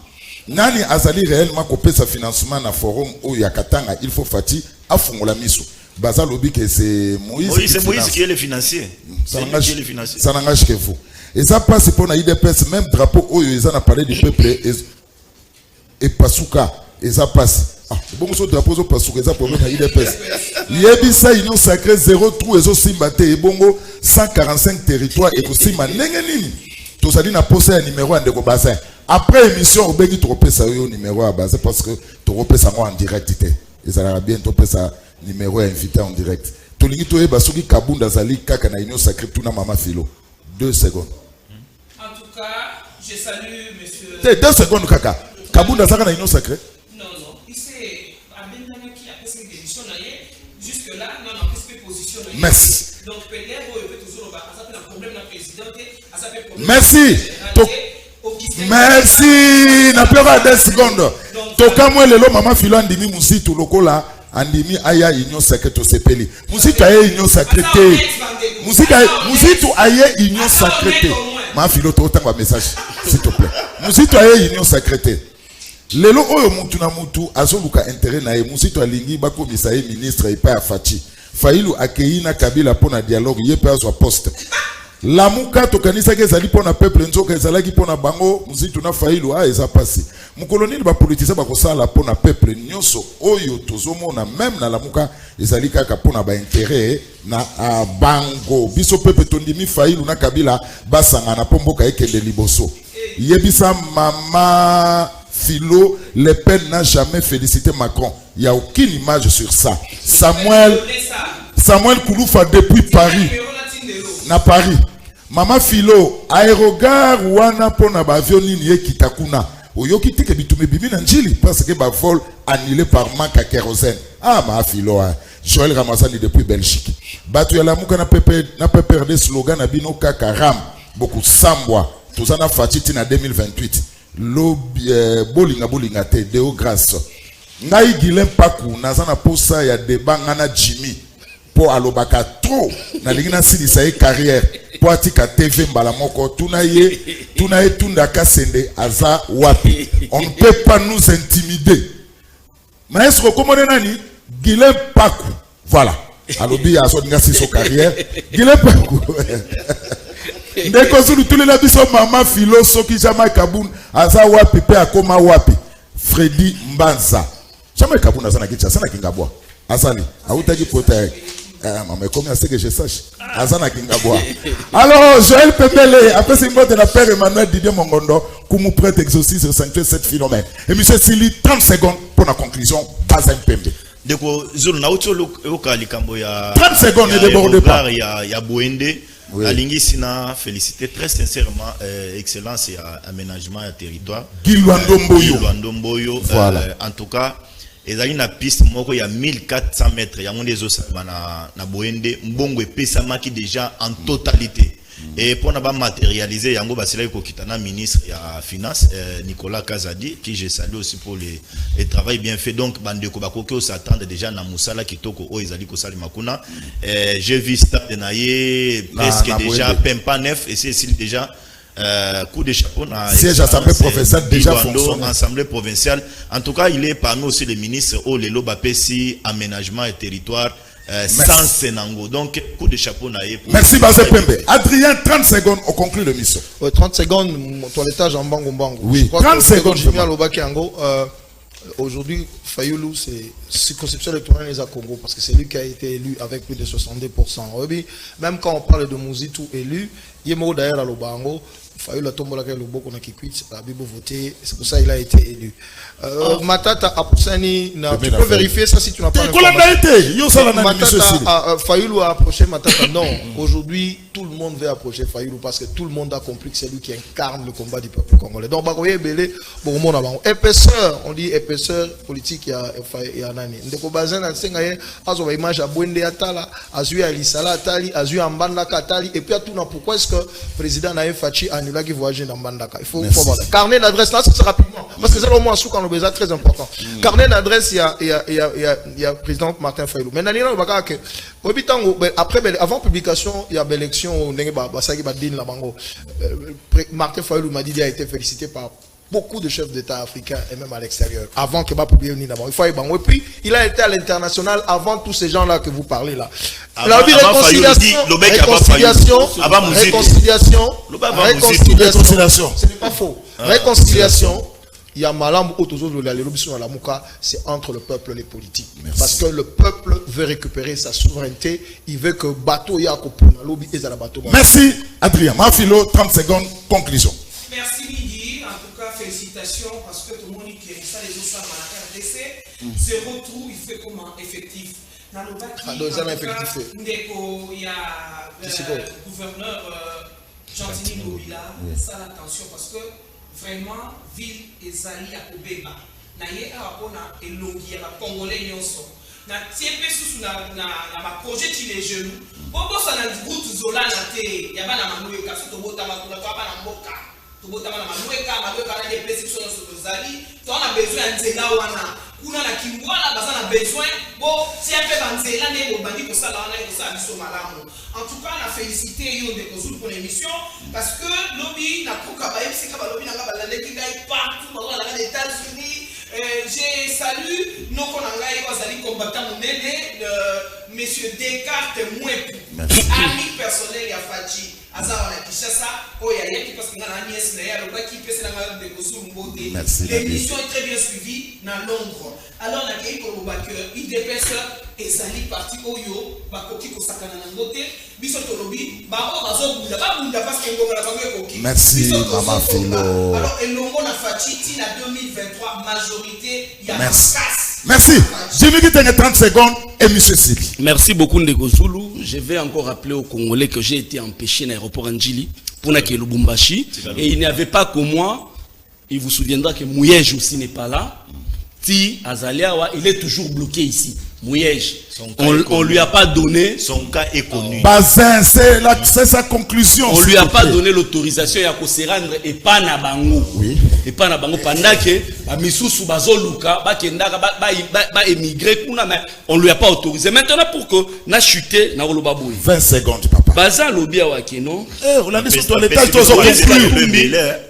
Nani azali réellement kopesa financement na forum o ya Katanga il faut fati afungola miso. Baza lobby que c'est Moïse. Oui, c'est Moïse qui est le financier. Ça n'engage que vous. Et ça passe pour la IDPS, même drapeau, ils ont parlé du peuple et Pasuka. Et ça passe. Ah, bon, ce drapeau, ça passe, ça pour la IDPS. Il y a dit ça, union sacrée, 0 trou, et aussi batté, et bongo, 145 territoires, et aussi ma nengenini. Tout ça dit, n'a posé un numéro en déco bassin. Après émission, on peut dire que ça au numéro à base parce que tu repères ça en direct. Et ça va bien, tu repères ça numéro invité en direct. Tu lis tout et basuki kabunda zali kaka na union sacrée tout na mama philo. 2 secondes. En tout cas, je salue monsieur. C'est 2 secondes kaka. Kabunda zaka na union sacrée. Non, il s'est abandonné qui a fait une démission jusque là, non, on a pris position. Merci. Donc peut-être vous avez toujours un problème de la présidente, ça fait problème. Merci. Merci. Na pleura 2 secondes. Toka moi lelo mama philo andimi musitu lokola andimi aya union sacrée to sepeli. Musitu aya union sacrée. Musitu aya union sacrée. Ma philo to tanga message s'il te plaît. Musitu aya union sacrée. Lelo oyo mutu na mutu azoluka intérêt na ye musitu alingi bakomisa ye ministre epa ya Fachi. Fayulu akeina Kabila pona dialogue ye pe azwa poste. Lamuka tokanisa ke zali pona peuple nzoka ezalaki pona bango muzitu na Fayulu eza pasi. Mukoloni ba politicien ba kosala pona peuple nyonso oyo tozomona même na lamuka ezali kaka pona ba intérêt na bango. Biso peuple tondimi Fayulu na Kabila basanga na pomboka ekende liboso. Yebisa mama Philo, Le Pen n'a jamais félicité Macron. Il n'y a aucune image sur ça. Samuel Kouloufa depuis Paris. Na Paris. Mama Philo, aérogare wana pona ba avion nini kitakuna. Oyoki teke bitume bibi na njili parce que ba vol annulé par manque à kérosène. Ah ma Philo, Joël Ramazani depuis Belgique. Batu ya lamuka na pepe des slogan na bino kaka ram. Beaucoup sambwa. Tozana fatiti na 2028. Bolinga te deo grâce ngai Guilhem Paku nazana posa ya débat ngana Jimmy po alobaka trop na lingina silisa ye carrière po atika TV mbala moko tunaye tunda kasende aza wapi. On ne peut pas nous intimider. Mais est-ce que comment nani Guilhem Paku voilà alobi aso ninga siso carrière Guilhem Paku ndeko zulu tulela biso mama Philo soki jamais Kabun aza wapi pe akoma wapi. Freddy Mbanza jamais Kabun azana kicha sana kingabwa azali autaki pota mama comme c'est que je sache azana kingabwa. Alors Joël Pembele après c'est mot de la père Emmanuel Didier Mongondo comme prêtre exorciste sanctuaire cette phénomène et monsieur Sili 30 secondes pour la conclusion pas un Pembe. Deko zulu na uto lokali kambo ya 30 secondes ne déborde pas ya Boende. Oui. Alingi sina féliciter très sincèrement excellence et aménagement à territoire. Gilwandomboyo. Voilà. En tout cas, ezali na piste moko ya 1400 mètres ya monde zo na Boende mbongo epesama ki déjà en totalité. Et pour ne pas matérialiser, yango basila ko kitana ministre ya finance Nicolas Kazadi qui je salue aussi pour le travail bien fait. Donc bande ko bakoki s'attendre déjà na musala kitoko o ezali ko sali makuna. J'ai vu stade naie presque déjà pempa neuf et c'est déjà coup de chapeau na siège assemblée provinciale déjà fonctionne. Assemblée provinciale. En tout cas, il est parmi aussi les ministres au Lelo Bapesi aménagement et territoire. Sans Senango. Donc, coup de chapeau naïe. Merci, Bazé Pembe. Adrien, 30 secondes, on conclut l'émission. 30 secondes, toilettage en bango. Oui, 30 secondes. Aujourd'hui, Fayulu, c'est circonscription électorale des Congo parce que c'est lui qui a été élu avec plus de 62%. Même quand on parle de Mouzitu élu, il est mort d'ailleurs à l'Obango. Fayulu a tombé là, le Boko n'a quitté, la Bible voté, c'est pour ça qu'il a été élu. Matata Apoussani, tu peux vérifier ça si tu n'as pas Matata Fayulu a approché Matata. Non, aujourd'hui, tout le monde veut approcher Fayulu parce que tout le monde a compris que c'est lui qui incarne le combat du peuple congolais. Donc, Bakoye Belé, bon, épaisseur, on dit épaisseur politique, il y a Nani. Ndeko Bazen, Sengaye, Azo image à Bwende Atala, Azui Alisala Atali, Azui Ambandaka Atali, et puis à tout, pourquoi est-ce que le président Naïf Fachi a annulé qui voyage dans Mbandaka? Il faut voir. Carnet d'adresse, là, c'est rapidement. Parce que c'est le moins sous quand on besoin très important. Carnet d'adresse, il y a président Martin Fayulu. Mais après, avant publication, il y a l'élection, Martin Fayulu m'a dit qu'il a été félicité par beaucoup de chefs d'État africains et même à l'extérieur, avant que va publier une d'abord. Il faut y aller. Et puis, il a été à l'international avant tous ces gens-là que vous parlez là. La réconciliation, ce n'est pas faux. Réconciliation, il y a malam c'est entre le peuple et les politiques. Merci. Parce que le peuple veut récupérer sa souveraineté, il veut que bateau yakopuna lobby et bateau. Merci Adrien. Mafilo, 30 secondes, conclusion. Merci Midi, en tout cas félicitations parce que tout le monde qui est ça les autres ça se retrouve, il fait comment effectif. Dans le bac, il y a le gouverneur Jean-Denis Lobila, ça l'attention parce que vraiment ville ezali ya kobeba na ye apona elongi ya congolais nyonso na tiempe susu na projet qui les jeunes bobo ça na route zola na te ya bana manueka so to bota makuna to bana mboka to bota bana manueka na des places sur zali to on a besoin ya nzela wana kuna na kimbwala baza na besoin bo tiempe banzela ne bo bandi ko sala wana ko sala biso malamu. En tout cas, on a félicité Yo de Kozul pour l'émission parce que lobby n'a pas de c'est que lobby n'a pas de partout dans les États-Unis. J'ai salué nos collègues qui ont combattant mon aîné, monsieur Descartes Mouepou, ami personnel à Fadji. L'émission est très bien suivie dans Londres. Alors, on a dit que il dépasse et ça est parti au yo, bakoki ko sakana na ngote, biso to lobi, ba o bazo bunda, ba bunda parce que ngoma na bango koki. Merci Maman Philo. Alors, et longo na Fachiti na 2023 majorité ya Merci. Merci. Jimmy Kitenge 30 secondes et monsieur Sibi. Merci beaucoup Ndeko Zulu. Je vais encore rappeler aux Congolais que j'ai été empêché à l'aéroport Njili pour naquer Lubumbashi et il n'y avait pas que moi. Il vous souviendra que Mouyej aussi n'est pas là. Ti Azaliawa, il est toujours bloqué ici. Mouyej, on lui a pas donné. Son cas est connu. Bazin, c'est sa conclusion. On lui a pas donné l'autorisation à se rendre et pas na bango. Oui. Et pas na bango pendant que Misusu bazoluka ba kendaka ba émigrer kuna mais on lui a pas autorisé. Maintenant pour que na chuté na roloba boy. 20 secondes papa. Baza lobi awakeno. On a dit sur toi l'état tous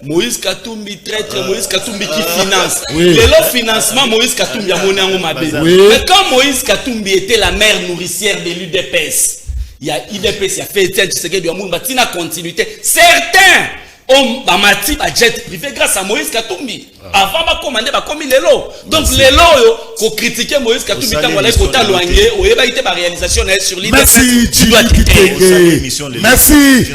Moïse Katumbi traître Moïse Katumbi qui finance. Le financement Moïse Katumbi a monnaie en mabé. Mais quand Moïse Katumbi était la mère nourricière de l'UDPS, il y a UDPS, il y a fait Etienne Tshisekedi, il y a continuité. Certains ont bâti un jet privé grâce à Moïse Katumbi. Avant de commander, comme il est là. Donc, les lots, pour critiquer Moïse Katumbi, il faut éloigner, il y a une réalisation sur l'UDPS. Merci, Merci.